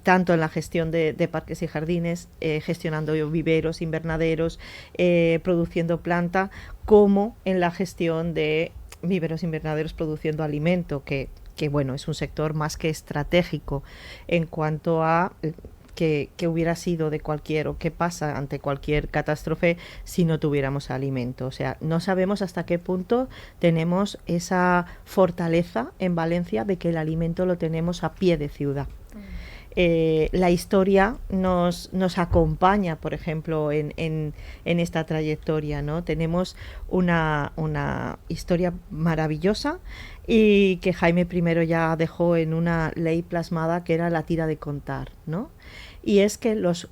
tanto en la gestión de parques y jardines, gestionando viveros, invernaderos, produciendo planta, como en la gestión de viveros, invernaderos, produciendo alimento, que bueno, es un sector más que estratégico en cuanto a que hubiera sido de cualquier, o qué pasa ante cualquier catástrofe si no tuviéramos alimento. O sea, no sabemos hasta qué punto tenemos esa fortaleza en Valencia de que el alimento lo tenemos a pie de ciudad. La historia nos acompaña, por ejemplo, en esta trayectoria, ¿no? Tenemos una historia maravillosa y que Jaime I ya dejó en una ley plasmada, que era la tira de contar, ¿no? Y es que los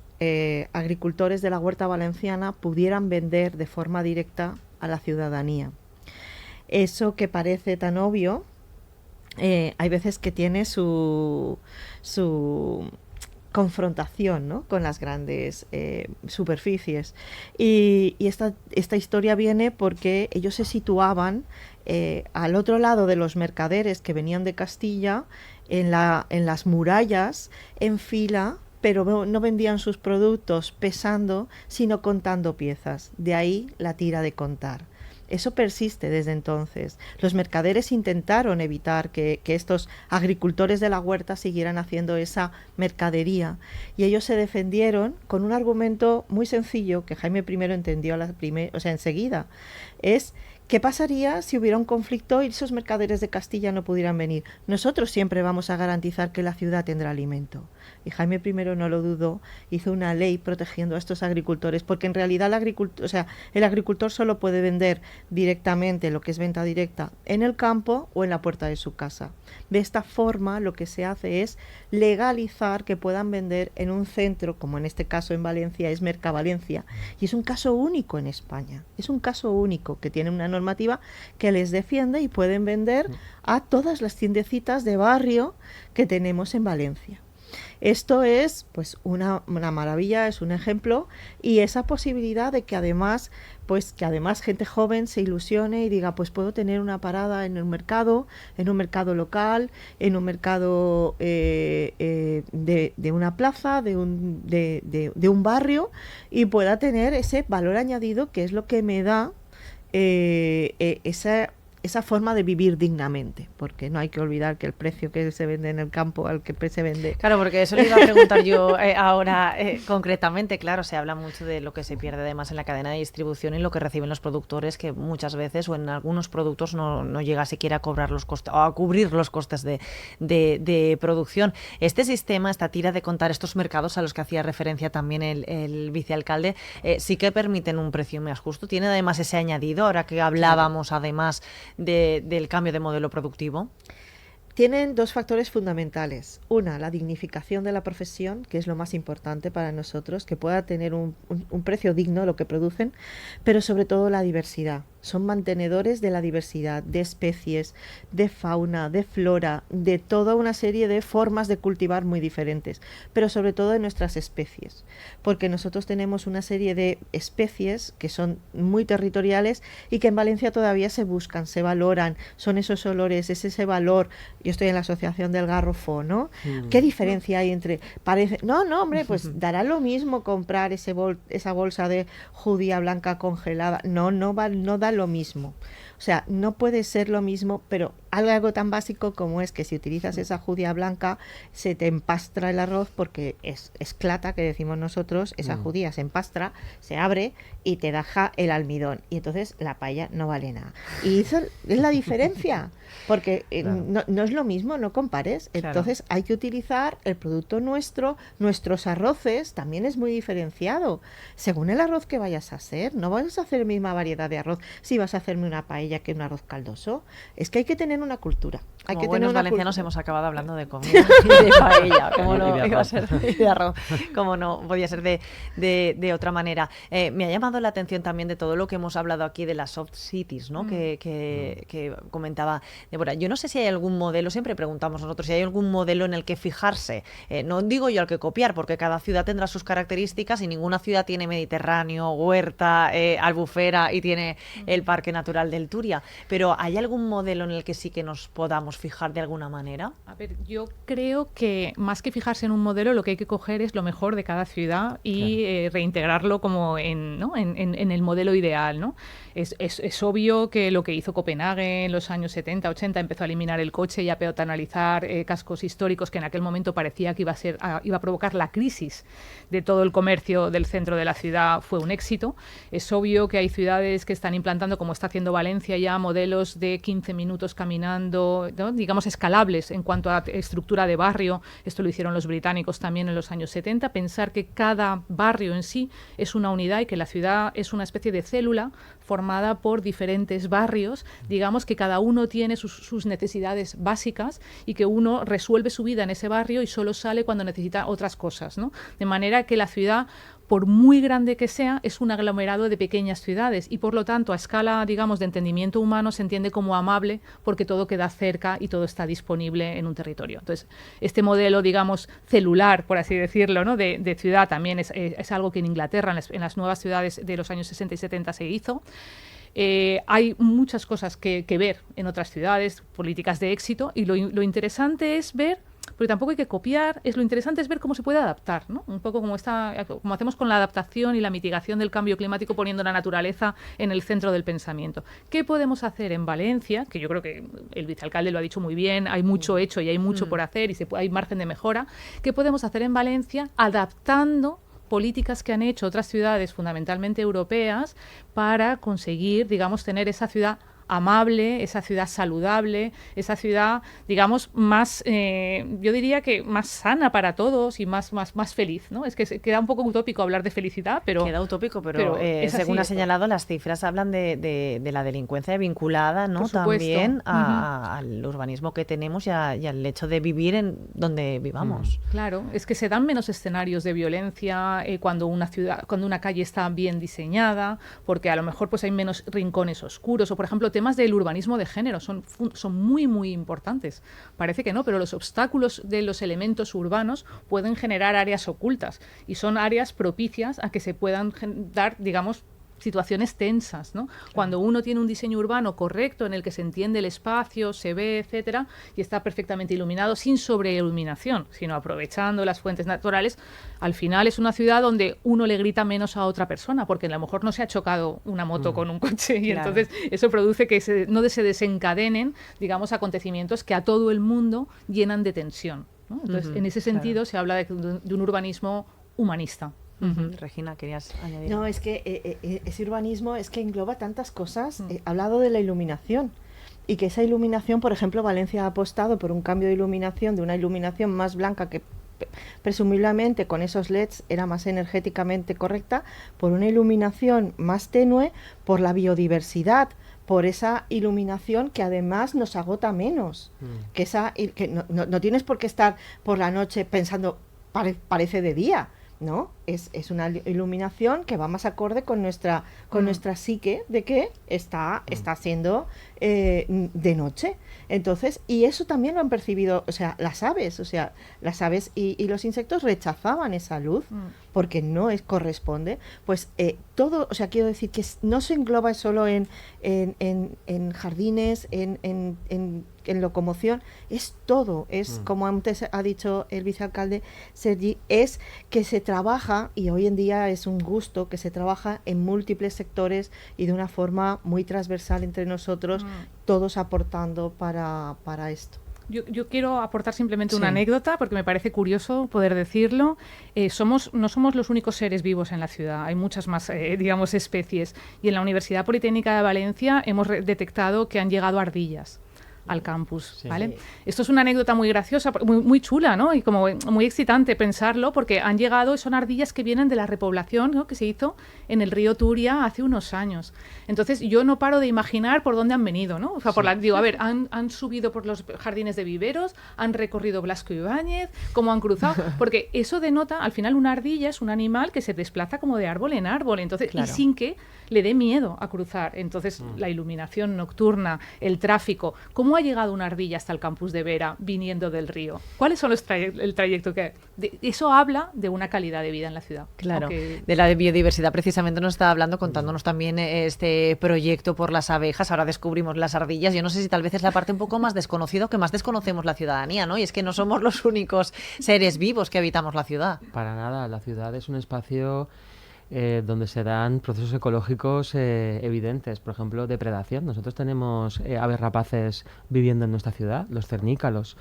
agricultores de la huerta valenciana pudieran vender de forma directa a la ciudadanía. Eso que parece tan obvio, hay veces que tiene su confrontación, ¿no?, con las grandes superficies. Y esta historia viene porque ellos se situaban al otro lado de los mercaderes que venían de Castilla, en las murallas, en fila, pero no vendían sus productos pesando, sino contando piezas. De ahí la tira de contar. Eso persiste desde entonces. Los mercaderes intentaron evitar que estos agricultores de la huerta siguieran haciendo esa mercadería, y ellos se defendieron con un argumento muy sencillo que Jaime I entendió enseguida. Es: ¿qué pasaría si hubiera un conflicto y esos mercaderes de Castilla no pudieran venir? Nosotros siempre vamos a garantizar que la ciudad tendrá alimento. Y Jaime I no lo dudó, hizo una ley protegiendo a estos agricultores, porque en realidad el agricultor solo puede vender directamente, lo que es venta directa, en el campo o en la puerta de su casa. De esta forma lo que se hace es legalizar que puedan vender en un centro, como en este caso en Valencia es Mercavalencia, y es un caso único en España. Es un caso único que tiene una normativa que les defiende, y pueden vender a todas las tiendecitas de barrio que tenemos en Valencia. Esto es pues una maravilla, es un ejemplo, y esa posibilidad de que además gente joven se ilusione y diga, pues puedo tener una parada en un mercado local, en un mercado de una plaza, de un barrio, y pueda tener ese valor añadido, que es lo que me da esa forma de vivir dignamente, porque no hay que olvidar que el precio que se vende en el campo al que se vende... Claro, porque eso le iba a preguntar yo ahora concretamente. Claro, se habla mucho de lo que se pierde además en la cadena de distribución y lo que reciben los productores, que muchas veces o en algunos productos no llega siquiera a cobrar los costes o a cubrir los costes de producción. Este sistema, esta tira de contar estos mercados a los que hacía referencia también el vicealcalde, sí que permiten un precio más justo. Tiene además ese añadido, ahora que hablábamos además del cambio de modelo productivo. Tienen dos factores fundamentales. Una, la dignificación de la profesión, que es lo más importante para nosotros, que pueda tener un precio digno lo que producen, pero sobre todo la diversidad. Son mantenedores de la diversidad, de especies, de fauna, de flora, de toda una serie de formas de cultivar muy diferentes, pero sobre todo de nuestras especies, porque nosotros tenemos una serie de especies que son muy territoriales y que en Valencia todavía se buscan, se valoran, son esos olores, es ese valor. Yo estoy en la Asociación del Garrofó, ¿no? ¿Qué diferencia hay entre...? No, hombre, pues dará lo mismo comprar esa bolsa de judía blanca congelada. No da lo mismo. O sea, no puede ser lo mismo, pero algo tan básico como es que si utilizas esa judía blanca, se te empastra el arroz porque es clata, que decimos nosotros, esa judía se empastra, se abre y te deja el almidón. Y entonces la paella no vale nada. Y eso es la diferencia, porque no es lo mismo, no compares. Entonces hay que utilizar el producto nuestro, nuestros arroces, también es muy diferenciado. Según el arroz que vayas a hacer, no vas a hacer la misma variedad de arroz si vas a hacerme una paella que un arroz caldoso. Es que hay que tener una cultura. Hay que buenos valencianos hemos acabado hablando de comida y de paella, como no iba a ser de arroz, como no podía ser de otra manera. Me ha llamado la atención también de todo lo que hemos hablado aquí de las soft cities, ¿no? Que comentaba Débora. Yo no sé si hay algún modelo, siempre preguntamos nosotros si hay algún modelo en el que fijarse. No digo yo al que copiar, porque cada ciudad tendrá sus características y ninguna ciudad tiene Mediterráneo, huerta, albufera y tiene el Parque Natural del Turia. Pero ¿hay algún modelo en el que sí que nos podamos fijar de alguna manera? A ver, yo creo que más que fijarse en un modelo, lo que hay que coger es lo mejor de cada ciudad y reintegrarlo como en el modelo ideal, ¿no? Es obvio que lo que hizo Copenhague en los años 70, 80, empezó a eliminar el coche y a peatonalizar cascos históricos, que en aquel momento parecía que iba a provocar la crisis de todo el comercio del centro de la ciudad. Fue un éxito. Es obvio que hay ciudades que están implantando, como está haciendo Valencia ya, modelos de 15 minutos caminando, ¿no? Digamos escalables en cuanto a estructura de barrio. Esto lo hicieron los británicos también en los años 70. Pensar que cada barrio en sí es una unidad y que la ciudad es una especie de célula formada por diferentes barrios, digamos que cada uno tiene sus necesidades básicas y que uno resuelve su vida en ese barrio y solo sale cuando necesita otras cosas, ¿no? De manera que la ciudad, por muy grande que sea, es un aglomerado de pequeñas ciudades y por lo tanto a escala, digamos, de entendimiento humano se entiende como amable porque todo queda cerca y todo está disponible en un territorio. Entonces, este modelo, celular, por así decirlo, ¿no? de ciudad también es algo que en Inglaterra, en las nuevas ciudades de los años 60 y 70 se hizo. Hay muchas cosas que ver en otras ciudades, políticas de éxito, y lo interesante es ver, porque tampoco hay que copiar, lo interesante es ver cómo se puede adaptar, ¿no? Un poco como hacemos con la adaptación y la mitigación del cambio climático, poniendo la naturaleza en el centro del pensamiento. ¿Qué podemos hacer en Valencia? Que yo creo que el vicealcalde lo ha dicho muy bien, hay mucho hecho y hay mucho por hacer y hay margen de mejora. ¿Qué podemos hacer en Valencia adaptando políticas que han hecho otras ciudades, fundamentalmente europeas, para conseguir, tener esa ciudad amable, esa ciudad saludable, esa ciudad, más, yo diría que más sana para todos y más feliz, ¿no? Es que queda un poco utópico hablar de felicidad, pero... Queda utópico, pero según ha señalado, las cifras hablan de la delincuencia vinculada, ¿no? También al urbanismo que tenemos y al hecho de vivir en donde vivamos. Claro, es que se dan menos escenarios de violencia cuando una calle está bien diseñada, porque a lo mejor pues hay menos rincones oscuros, o por ejemplo temas del urbanismo de género son muy, muy importantes. Parece que no, pero los obstáculos de los elementos urbanos pueden generar áreas ocultas y son áreas propicias a que se puedan dar, situaciones tensas, ¿no? Cuando uno tiene un diseño urbano correcto en el que se entiende el espacio, se ve, etcétera, y está perfectamente iluminado sin sobreiluminación, sino aprovechando las fuentes naturales, al final es una ciudad donde uno le grita menos a otra persona, porque a lo mejor no se ha chocado una moto con un coche y entonces eso produce que no se desencadenen, digamos, acontecimientos que a todo el mundo llenan de tensión, ¿no? Entonces, en ese sentido se habla de un urbanismo humanista. Regina, querías añadir. No, es que ese urbanismo es que engloba tantas cosas. He hablado de la iluminación y que esa iluminación, por ejemplo, Valencia ha apostado por un cambio de iluminación, de una iluminación más blanca que presumiblemente con esos LEDs era más energéticamente correcta, por una iluminación más tenue, por la biodiversidad, por esa iluminación que además nos agota menos, que no tienes por qué estar por la noche pensando parece de día. ¿No? Es una iluminación que va más acorde con nuestra psique de que está siendo de noche. Entonces, y eso también lo han percibido, las aves y los insectos rechazaban esa luz porque no corresponde. Pues todo, quiero decir que no se engloba solo en jardines, en locomoción, es todo, es como antes ha dicho el vicealcalde Sergi, es que se trabaja, y hoy en día es un gusto, que se trabaja en múltiples sectores y de una forma muy transversal entre nosotros, todos aportando para esto. Yo quiero aportar simplemente una anécdota, porque me parece curioso poder decirlo. No somos los únicos seres vivos en la ciudad, hay muchas más, digamos, especies. Y en la Universidad Politécnica de Valencia hemos detectado que han llegado ardillas al campus, ¿vale? Sí. Esto es una anécdota muy graciosa, muy chula, ¿no? Y como muy excitante pensarlo, porque han llegado y son ardillas que vienen de la repoblación, ¿no?, que se hizo en el río Turia hace unos años. Entonces yo no paro de imaginar por dónde han venido, ¿no? Digo, a ver, han subido por los jardines de viveros, han recorrido Blasco Ibáñez, cómo han cruzado, porque eso denota, al final una ardilla es un animal que se desplaza como de árbol en árbol, entonces, y sin que le dé miedo a cruzar. Entonces la iluminación nocturna, el tráfico, ¿cómo ha llegado una ardilla hasta el campus de Vera viniendo del río? ¿Cuáles son el trayecto que...? Eso habla de una calidad de vida en la ciudad. Claro, de la biodiversidad precisamente nos está hablando, contándonos también este proyecto por las abejas. Ahora descubrimos las ardillas. Yo no sé si tal vez es la parte un poco más desconocida, que más desconocemos la ciudadanía, ¿no? Y es que no somos los únicos seres vivos que habitamos la ciudad. Para nada, la ciudad es un espacio donde se dan procesos ecológicos evidentes, por ejemplo, depredación. Nosotros tenemos aves rapaces viviendo en nuestra ciudad, los cernícalos.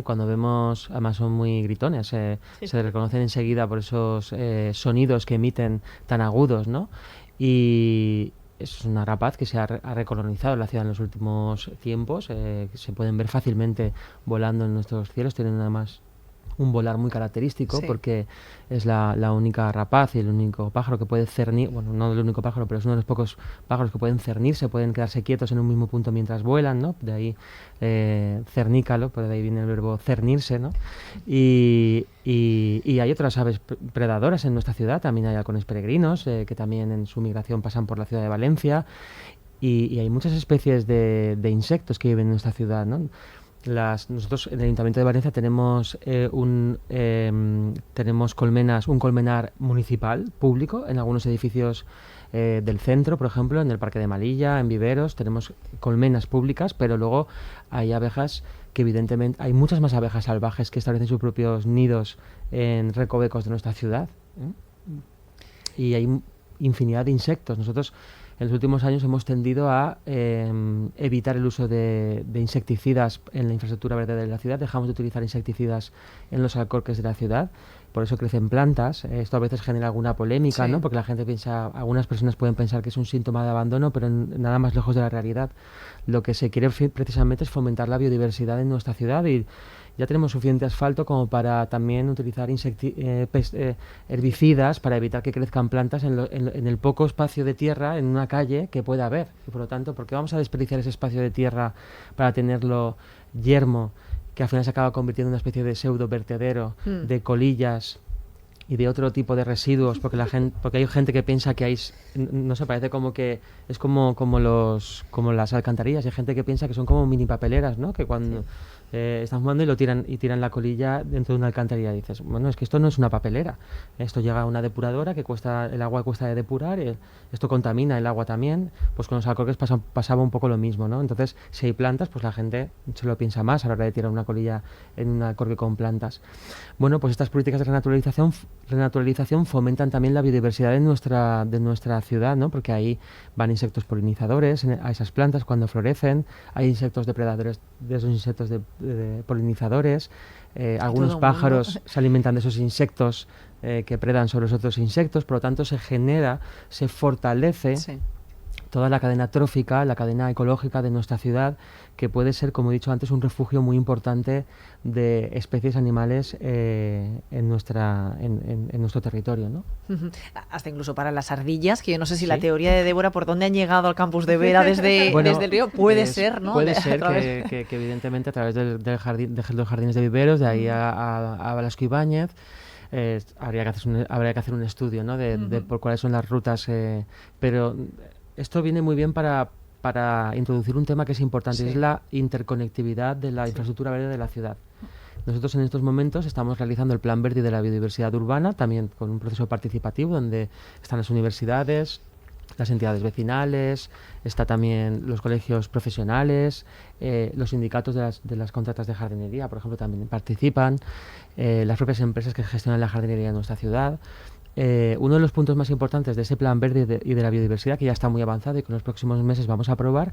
Cuando vemos, además son muy gritones, se reconocen enseguida por esos sonidos que emiten tan agudos, ¿no? Y es una rapaz que se ha recolonizado en la ciudad en los últimos tiempos. Se pueden ver fácilmente volando en nuestros cielos, tienen además un volar muy característico, porque es la única rapaz y el único pájaro que puede cernir, bueno, no el único pájaro, pero es uno de los pocos pájaros que pueden cernirse, pueden quedarse quietos en un mismo punto mientras vuelan, ¿no? De ahí cernícalo, pues de ahí viene el verbo cernirse, ¿no? Y hay otras aves predadoras en nuestra ciudad, también hay halcones peregrinos, que también en su migración pasan por la ciudad de Valencia, y hay muchas especies de insectos que viven en nuestra ciudad, ¿no? Nosotros en el Ayuntamiento de Valencia tenemos tenemos un colmenar municipal público en algunos edificios del centro, por ejemplo, en el Parque de Malilla, en Viveros, tenemos colmenas públicas, pero luego hay abejas que evidentemente, hay muchas más abejas salvajes que establecen sus propios nidos en recovecos de nuestra ciudad, y hay infinidad de insectos. Nosotros en los últimos años hemos tendido a evitar el uso de insecticidas en la infraestructura verde de la ciudad. Dejamos de utilizar insecticidas en los alcorques de la ciudad. Por eso crecen plantas. Esto a veces genera alguna polémica, ¿no? Porque la gente piensa, algunas personas pueden pensar que es un síntoma de abandono, pero nada más lejos de la realidad. Lo que se quiere precisamente es fomentar la biodiversidad en nuestra ciudad, y ya tenemos suficiente asfalto como para también utilizar herbicidas para evitar que crezcan plantas en el poco espacio de tierra en una calle que pueda haber. Y por lo tanto, ¿por qué vamos a desperdiciar ese espacio de tierra para tenerlo yermo, que al final se acaba convirtiendo en una especie de pseudo vertedero de colillas y de otro tipo de residuos? Porque hay gente que piensa que hay, no sé, parece como que es como las alcantarillas. Hay gente que piensa que son como mini papeleras, ¿no? Que cuando están fumando y tiran la colilla dentro de una alcantarilla. Y dices, bueno, es que esto no es una papelera. Esto llega a una depuradora que el agua cuesta de depurar, esto contamina el agua también. Pues con los alcorques pasaba un poco lo mismo, ¿no? Entonces, si hay plantas, pues la gente se lo piensa más a la hora de tirar una colilla en un alcorque con plantas. Bueno, pues estas políticas de renaturalización fomentan también la biodiversidad de nuestra ciudad, ¿no? Porque ahí van insectos polinizadores a esas plantas cuando florecen, hay insectos depredadores de esos insectos de polinizadores, algunos pájaros se alimentan de esos insectos que predan sobre los otros insectos, por lo tanto se fortalece toda la cadena trófica, la cadena ecológica de nuestra ciudad, que puede ser, como he dicho antes, un refugio muy importante de especies animales en nuestro territorio, ¿no? Hasta incluso para las ardillas, que yo no sé si la teoría de Débora, por dónde han llegado al campus de Vera desde el río, puede ser, ¿no? Puede ser que evidentemente a través de los jardines de viveros, de ahí a Velasco Ibáñez, habría que hacer un estudio, ¿no? de por cuáles son las rutas, pero esto viene muy bien para introducir un tema que es importante, es la interconectividad de la infraestructura verde de la ciudad. Nosotros en estos momentos estamos realizando el Plan Verde de la Biodiversidad Urbana, también con un proceso participativo donde están las universidades, las entidades vecinales, está también los colegios profesionales, los sindicatos de las contratas de jardinería, por ejemplo, también participan, las propias empresas que gestionan la jardinería en nuestra ciudad. Uno de los puntos más importantes de ese plan verde y de la biodiversidad, que ya está muy avanzado y que en los próximos meses vamos a aprobar,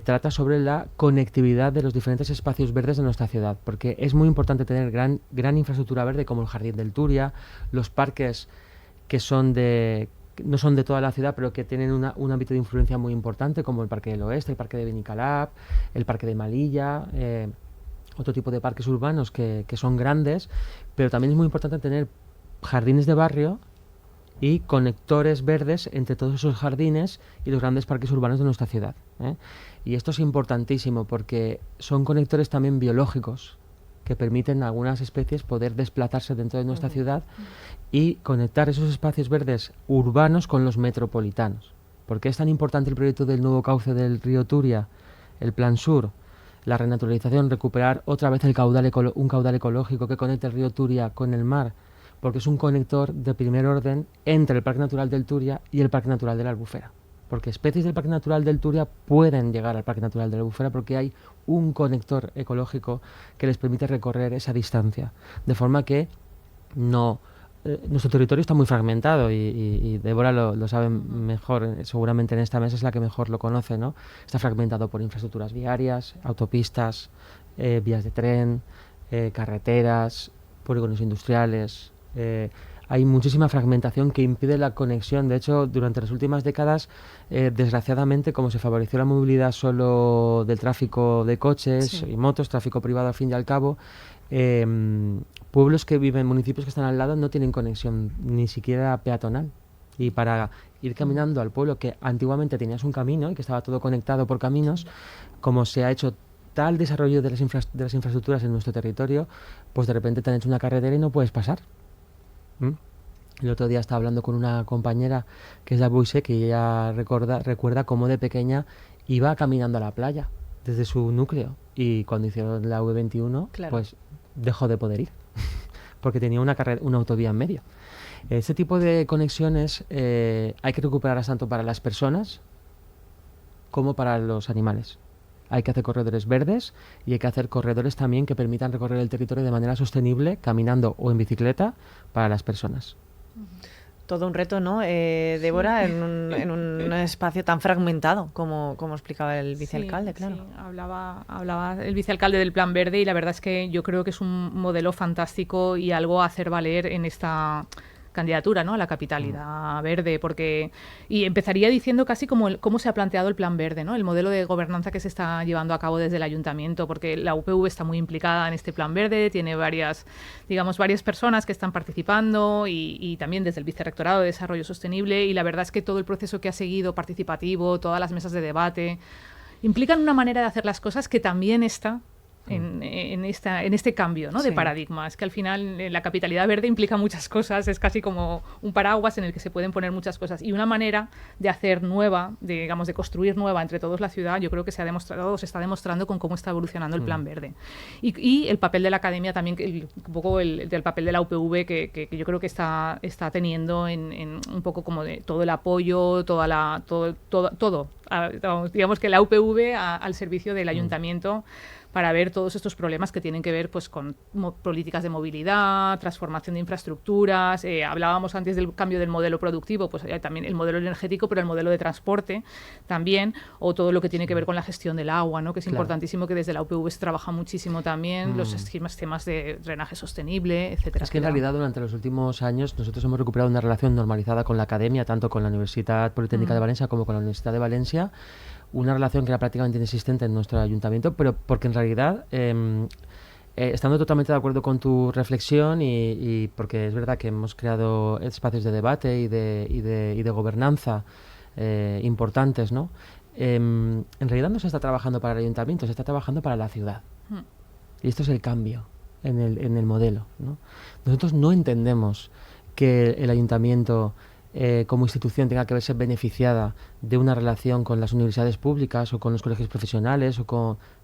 trata sobre la conectividad de los diferentes espacios verdes de nuestra ciudad, porque es muy importante tener gran infraestructura verde como el Jardín del Turia, los parques que no son de toda la ciudad, pero que tienen un ámbito de influencia muy importante, como el Parque del Oeste, el Parque de Benicalap, el Parque de Malilla, otro tipo de parques urbanos que son grandes, pero también es muy importante tener jardines de barrio y conectores verdes entre todos esos jardines y los grandes parques urbanos de nuestra ciudad, ¿eh? Y esto es importantísimo porque son conectores también biológicos que permiten a algunas especies poder desplazarse dentro de nuestra ciudad y conectar esos espacios verdes urbanos con los metropolitanos. ¿Por qué es tan importante el proyecto del nuevo cauce del río Turia, el Plan Sur, la renaturalización, recuperar otra vez un caudal ecológico que conecte el río Turia con el mar? Porque es un conector de primer orden entre el Parque Natural del Turia y el Parque Natural de la Albufera. Porque especies del Parque Natural del Turia pueden llegar al Parque Natural de la Albufera porque hay un conector ecológico que les permite recorrer esa distancia. De forma que nuestro territorio está muy fragmentado y Débora lo sabe mejor, seguramente en esta mesa es la que mejor lo conoce, ¿no? Está fragmentado por infraestructuras viarias, autopistas, vías de tren, carreteras, polígonos industriales. Hay muchísima fragmentación que impide la conexión. De hecho, durante las últimas décadas, desgraciadamente, como se favoreció la movilidad solo del tráfico de coches y motos, tráfico privado al fin y al cabo, pueblos que viven, municipios que están al lado, no tienen conexión ni siquiera peatonal. Y para ir caminando al pueblo, que antiguamente tenías un camino y que estaba todo conectado por caminos, como se ha hecho tal desarrollo de las infraestructuras en nuestro territorio, pues de repente te han hecho una carretera y no puedes pasar. El otro día estaba hablando con una compañera que es de Buise, que ella recuerda cómo de pequeña iba caminando a la playa desde su núcleo y cuando hicieron la V21 pues dejó de poder ir porque tenía una autovía en medio. Ese tipo de conexiones hay que recuperarlas tanto para las personas como para los animales. Hay que hacer corredores verdes y hay que hacer corredores también que permitan recorrer el territorio de manera sostenible, caminando o en bicicleta, para las personas. Todo un reto, ¿no, Débora? En un espacio tan fragmentado como explicaba el vicealcalde, claro. Sí, hablaba el vicealcalde del Plan Verde y la verdad es que yo creo que es un modelo fantástico y algo a hacer valer en esta candidatura, ¿no?, a la capitalidad verde, y empezaría diciendo casi cómo se ha planteado el Plan Verde, ¿no?, el modelo de gobernanza que se está llevando a cabo desde el ayuntamiento, porque la UPV está muy implicada en este Plan Verde, tiene varias personas que están participando y también desde el Vicerrectorado de Desarrollo Sostenible, y la verdad es que todo el proceso que ha seguido participativo, todas las mesas de debate, implican una manera de hacer las cosas que también está en este cambio, ¿no? de Sí. paradigma. Es que al final la capitalidad verde implica muchas cosas, es casi como un paraguas en el que se pueden poner muchas cosas. Y una manera de hacer nueva, de construir nueva entre todos la ciudad, yo creo que se está demostrando con cómo está evolucionando el Plan Verde. Y el papel de la academia también, un poco del papel de la UPV que yo creo que está teniendo en un poco como de todo el apoyo, todo. Digamos que la UPV al servicio del ayuntamiento para ver todos estos problemas que tienen que ver pues con políticas de movilidad, transformación de infraestructuras. Hablábamos antes del cambio del modelo productivo, pues también el modelo energético, pero el modelo de transporte también, o todo lo que tiene que ver con la gestión del agua, ¿no? Que es importantísimo, que desde la UPV se trabaja muchísimo también, los temas de drenaje sostenible, etcétera. Es que en realidad durante los últimos años nosotros hemos recuperado una relación normalizada con la academia, tanto con la Universidad Politécnica de Valencia como con la Universidad de Valencia, una relación que era prácticamente inexistente en nuestro ayuntamiento, pero porque en realidad, estando totalmente de acuerdo con tu reflexión y porque es verdad que hemos creado espacios de debate y de gobernanza importantes, ¿no? En realidad no se está trabajando para el ayuntamiento, se está trabajando para la ciudad. Y esto es el cambio en el modelo, ¿no? Nosotros no entendemos que el ayuntamiento como institución tenga que verse beneficiada de una relación con las universidades públicas o con los colegios profesionales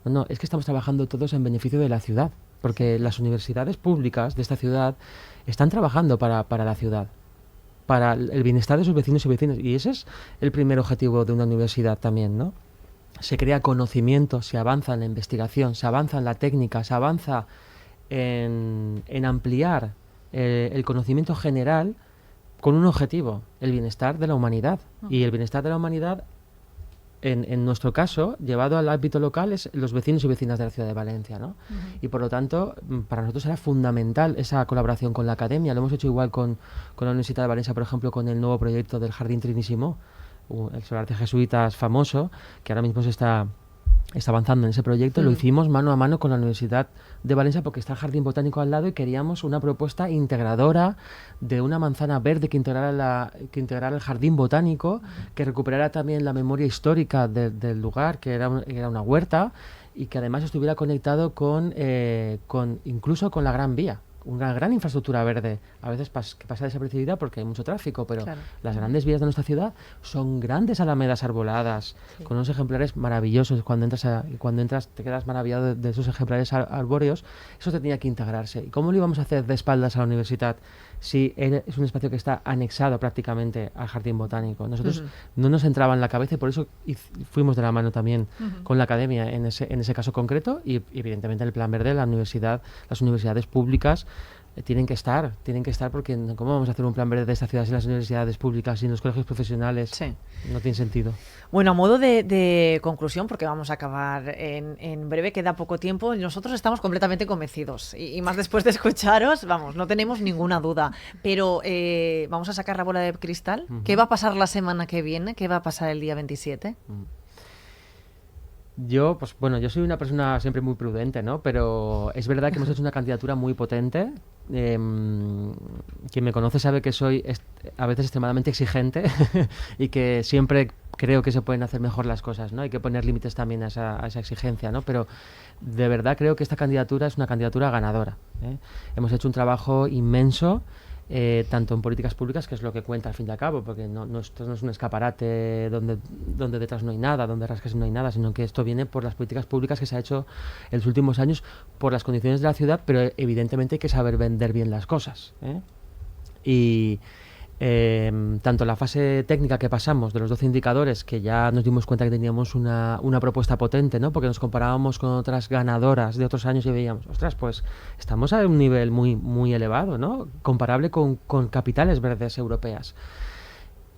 no, es que estamos trabajando todos en beneficio de la ciudad, porque las universidades públicas de esta ciudad están trabajando para la ciudad, para el bienestar de sus vecinos y vecinas, y ese es el primer objetivo de una universidad también, ¿no? Se crea conocimiento, se avanza en la investigación, se avanza en la técnica, se avanza en ampliar el conocimiento general con un objetivo, el bienestar de la humanidad. Y el bienestar de la humanidad, en nuestro caso, llevado al ámbito local, es los vecinos y vecinas de la ciudad de Valencia, ¿no? Y por lo tanto, para nosotros era fundamental esa colaboración con la academia. Lo hemos hecho igual con la Universidad de Valencia, por ejemplo, con el nuevo proyecto del Jardín Trinísimo, el solar de jesuitas famoso, que ahora mismo se está avanzando en ese proyecto. Lo hicimos mano a mano con la Universidad de Valencia porque está el Jardín Botánico al lado y queríamos una propuesta integradora de una manzana verde que integrara el Jardín Botánico, que recuperara también la memoria histórica del lugar, que era una huerta, y que además estuviera conectado incluso con la Gran Vía. Una gran infraestructura verde, a veces que pasa desapercibida porque hay mucho tráfico, pero las grandes vías de nuestra ciudad son grandes alamedas arboladas, con unos ejemplares maravillosos. Cuando entras te quedas maravillado de esos ejemplares arbóreos. Eso tenía que integrarse. ¿Y cómo lo íbamos a hacer de espaldas a la universidad si es un espacio que está anexado prácticamente al Jardín Botánico? Nosotros no nos entraba en la cabeza y por eso fuimos de la mano también con la academia en ese caso concreto, y evidentemente en el Plan Verde las universidades públicas tienen que estar porque ¿cómo vamos a hacer un plan verde de esta ciudad sin las universidades públicas, sin los colegios profesionales? Sí. No tiene sentido. Bueno, a modo de conclusión, porque vamos a acabar en breve, queda poco tiempo, nosotros estamos completamente convencidos y más después de escucharos, vamos, no tenemos ninguna duda, pero vamos a sacar la bola de cristal. ¿Qué va a pasar la semana que viene? ¿Qué va a pasar el día 27? Yo soy una persona siempre muy prudente, ¿no? Pero es verdad que hemos hecho una candidatura muy potente. Quien me conoce sabe que soy a veces extremadamente exigente y que siempre creo que se pueden hacer mejor las cosas, ¿no? Hay que poner límites también a esa exigencia, ¿no? Pero de verdad creo que esta candidatura es una candidatura ganadora, ¿eh? Hemos hecho un trabajo inmenso, tanto en políticas públicas, que es lo que cuenta al fin y al cabo, porque esto no es un escaparate donde detrás no hay nada, donde rascas no hay nada, sino que esto viene por las políticas públicas que se ha hecho en los últimos años, por las condiciones de la ciudad, pero evidentemente hay que saber vender bien las cosas, ¿eh? Y tanto la fase técnica que pasamos de los 12 indicadores, que ya nos dimos cuenta que teníamos una propuesta potente, ¿no? Porque nos comparábamos con otras ganadoras de otros años y veíamos, ostras, pues estamos a un nivel muy, muy elevado, ¿no? Comparable con capitales verdes europeas.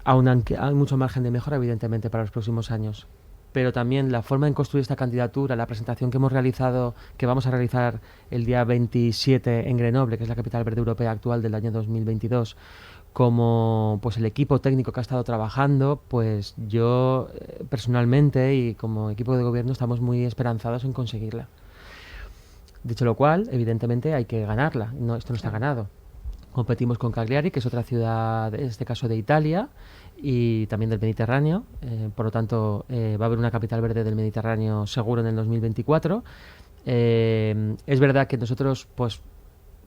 Aún hay mucho margen de mejora, evidentemente, para los próximos años. Pero también la forma en construir esta candidatura, la presentación que vamos a realizar el día 27 en Grenoble, que es la capital verde europea actual del año 2022, como pues el equipo técnico que ha estado trabajando, pues yo personalmente y como equipo de gobierno estamos muy esperanzados en conseguirla. Dicho lo cual, evidentemente hay que ganarla. Esto no está ganado. Competimos con Cagliari, que es otra ciudad, en este caso de Italia, y también del Mediterráneo. Por lo tanto, va a haber una capital verde del Mediterráneo seguro en el 2024. Es verdad que nosotros pues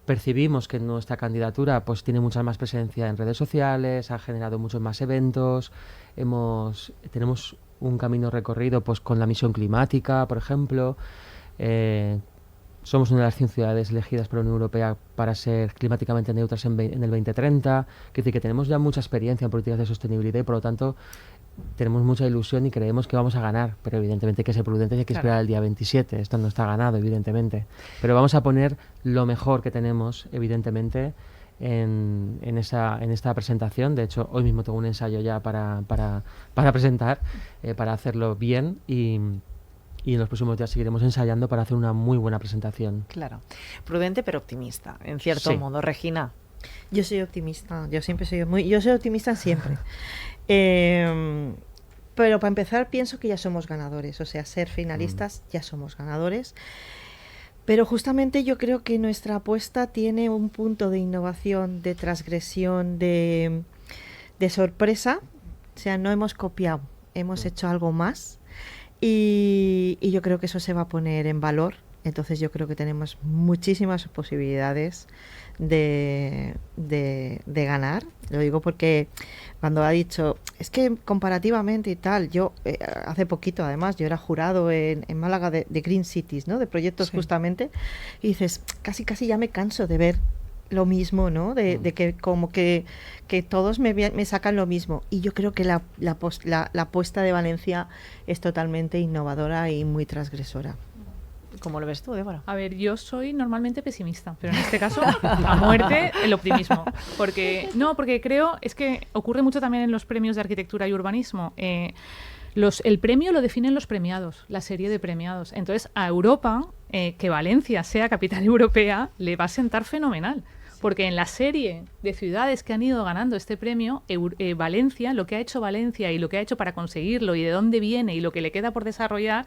percibimos que nuestra candidatura pues tiene mucha más presencia en redes sociales, ha generado muchos más eventos, tenemos un camino recorrido pues con la misión climática, por ejemplo. Somos una de las 100 ciudades elegidas por la Unión Europea para ser climáticamente neutras en el 2030. Es decir, que tenemos ya mucha experiencia en políticas de sostenibilidad y por lo tanto tenemos mucha ilusión y creemos que vamos a ganar, pero evidentemente hay que ser prudentes y hay que esperar el día 27. Esto no está ganado, evidentemente. Pero vamos a poner lo mejor que tenemos, evidentemente, en esta presentación. De hecho, hoy mismo tengo un ensayo ya para presentar, para hacerlo bien y en los próximos días seguiremos ensayando para hacer una muy buena presentación. Claro. Prudente pero optimista, en cierto modo. Regina. Yo soy optimista, yo soy optimista siempre. Pero para empezar pienso que ya somos ganadores, o sea, ser finalistas ya somos ganadores. Pero justamente yo creo que nuestra apuesta tiene un punto de innovación, de transgresión, de sorpresa. O sea, no hemos copiado, hemos hecho algo más. Y yo creo que eso se va a poner en valor. Entonces yo creo que tenemos muchísimas posibilidades de ganar. Lo digo porque cuando ha dicho, es que comparativamente y tal, yo hace poquito además, yo era jurado en Málaga de Green Cities, ¿no? De proyectos justamente, y dices, casi ya me canso de ver lo mismo, ¿no? De que como que todos me sacan lo mismo. Y yo creo que la apuesta de Valencia es totalmente innovadora y muy transgresora. ¿Cómo lo ves tú, Débora? A ver, yo soy normalmente pesimista, pero en este caso, a muerte, el optimismo. Porque creo, es que ocurre mucho también en los premios de arquitectura y urbanismo. El premio lo definen los premiados, la serie de premiados. Entonces, a Europa, que Valencia sea capital europea, le va a sentar fenomenal. Porque en la serie de ciudades que han ido ganando este premio, Valencia, lo que ha hecho Valencia y lo que ha hecho para conseguirlo y de dónde viene y lo que le queda por desarrollar,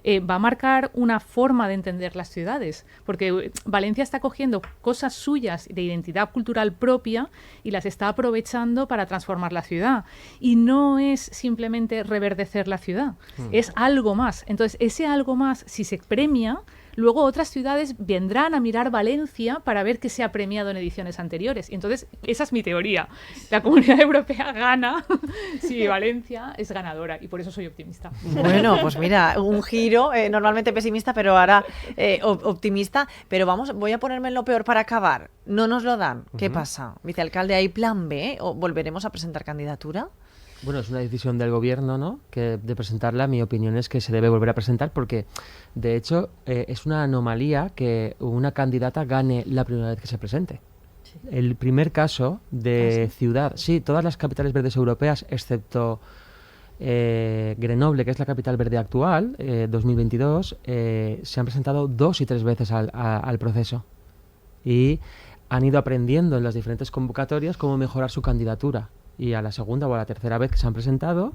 va a marcar una forma de entender las ciudades, porque Valencia está cogiendo cosas suyas de identidad cultural propia y las está aprovechando para transformar la ciudad. Y no es simplemente reverdecer la ciudad, es algo más. Entonces, ese algo más, si se premia, luego otras ciudades vendrán a mirar Valencia para ver qué se ha premiado en ediciones anteriores. Y entonces, esa es mi teoría. La Comunidad Europea gana si Valencia es ganadora. Y por eso soy optimista. Bueno, pues mira, un giro, normalmente pesimista, pero ahora optimista. Pero voy a ponerme en lo peor para acabar. No nos lo dan. ¿Qué pasa? Vicealcalde, ¿hay plan B? ¿O volveremos a presentar candidatura? Bueno, es una decisión del gobierno, ¿no? Que de presentarla, mi opinión es que se debe volver a presentar porque, de hecho, es una anomalía que una candidata gane la primera vez que se presente. Sí. El primer caso de ciudad, todas las capitales verdes europeas, excepto Grenoble, que es la capital verde actual, 2022, se han presentado 2 y 3 veces al proceso. Y han ido aprendiendo en las diferentes convocatorias cómo mejorar su candidatura. Y a la segunda o a la tercera vez que se han presentado,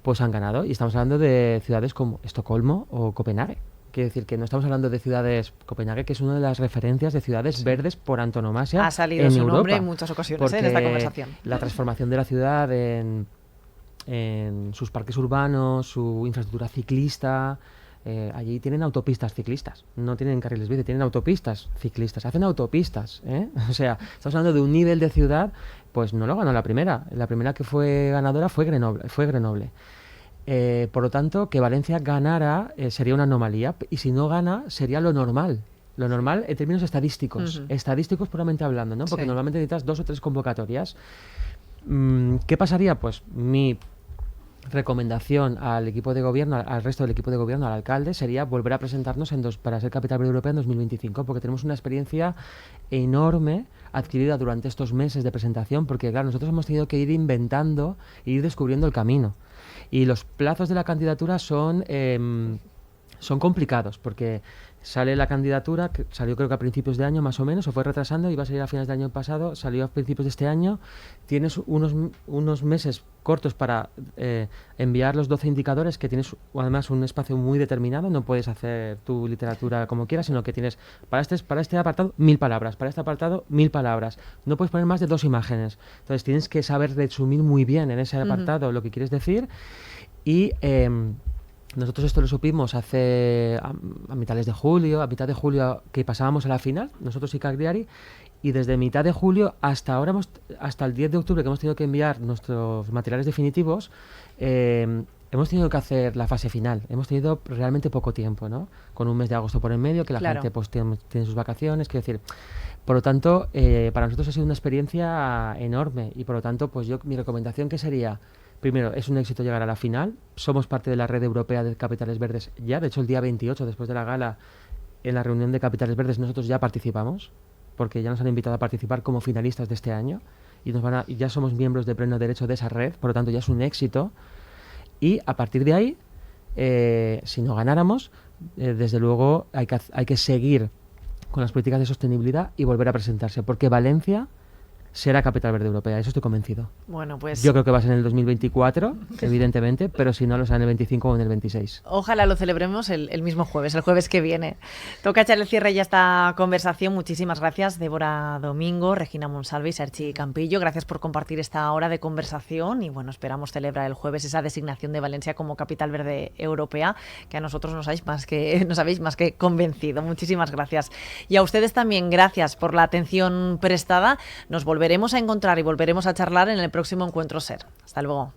pues han ganado. Y estamos hablando de ciudades como Estocolmo o Copenhague. Quiere decir que no estamos hablando de ciudades... Copenhague, que es una de las referencias de ciudades verdes por antonomasia. Ha salido en su Europa, nombre en muchas ocasiones en esta conversación. La transformación de la ciudad en sus parques urbanos, su infraestructura ciclista... allí tienen autopistas ciclistas, no tienen carriles bici, tienen autopistas ciclistas, hacen autopistas, o sea, estamos hablando de un nivel de ciudad, pues no lo ganó la primera que fue ganadora fue Grenoble. Por lo tanto, que Valencia ganara sería una anomalía, y si no gana sería lo normal en términos estadísticos, estadísticos puramente hablando, ¿no? Porque normalmente necesitas 2 o 3 convocatorias. ¿Qué pasaría? Pues mi recomendación al equipo de gobierno, al resto del equipo de gobierno, al alcalde, sería volver a presentarnos para ser capital verde europea en 2025, porque tenemos una experiencia enorme adquirida durante estos meses de presentación, porque claro, nosotros hemos tenido que ir inventando e ir descubriendo el camino. Y los plazos de la candidatura son complicados, porque sale la candidatura, que salió creo que a principios de año más o menos, o fue retrasando, iba a salir a finales del año pasado, salió a principios de este año. Tienes unos meses cortos para enviar los 12 indicadores, que tienes además un espacio muy determinado, no puedes hacer tu literatura como quieras, sino que tienes para este apartado 1000 palabras, para este apartado 1000 palabras, no puedes poner más de 2 imágenes, entonces tienes que saber resumir muy bien en ese apartado lo que quieres decir. Y Nosotros esto lo supimos hace a mitad de julio que pasábamos a la final, nosotros y Cagliari, y desde mitad de julio hasta ahora, hasta el 10 de octubre que hemos tenido que enviar nuestros materiales definitivos, hemos tenido que hacer la fase final. Hemos tenido realmente poco tiempo, ¿no? Con un mes de agosto por en medio, que la gente pues tiene sus vacaciones, quiero decir. Por lo tanto, para nosotros ha sido una experiencia enorme y por lo tanto, pues mi recomendación que sería: primero, es un éxito llegar a la final. Somos parte de la red europea de capitales verdes ya. De hecho, el día 28, después de la gala, en la reunión de capitales verdes, nosotros ya participamos, porque ya nos han invitado a participar como finalistas de este año y ya somos miembros de pleno derecho de esa red. Por lo tanto, ya es un éxito. Y a partir de ahí, si no ganáramos, desde luego hay que seguir con las políticas de sostenibilidad y volver a presentarse, porque Valencia será capital verde europea, eso estoy convencido. Bueno, pues yo creo que va a ser en el 2024, evidentemente, pero si no, lo será en el 25 o en el 26. Ojalá lo celebremos el mismo jueves, el jueves que viene. Toca echar el cierre ya a esta conversación. Muchísimas gracias, Débora Domingo, Regina Monsalve y Sergi Campillo. Gracias por compartir esta hora de conversación y bueno, esperamos celebrar el jueves esa designación de Valencia como capital verde europea, que a nosotros nos habéis más que convencido. Muchísimas gracias. Y a ustedes también, gracias por la atención prestada. Nos volveremos a encontrar y volveremos a charlar en el próximo Encuentro SER. Hasta luego.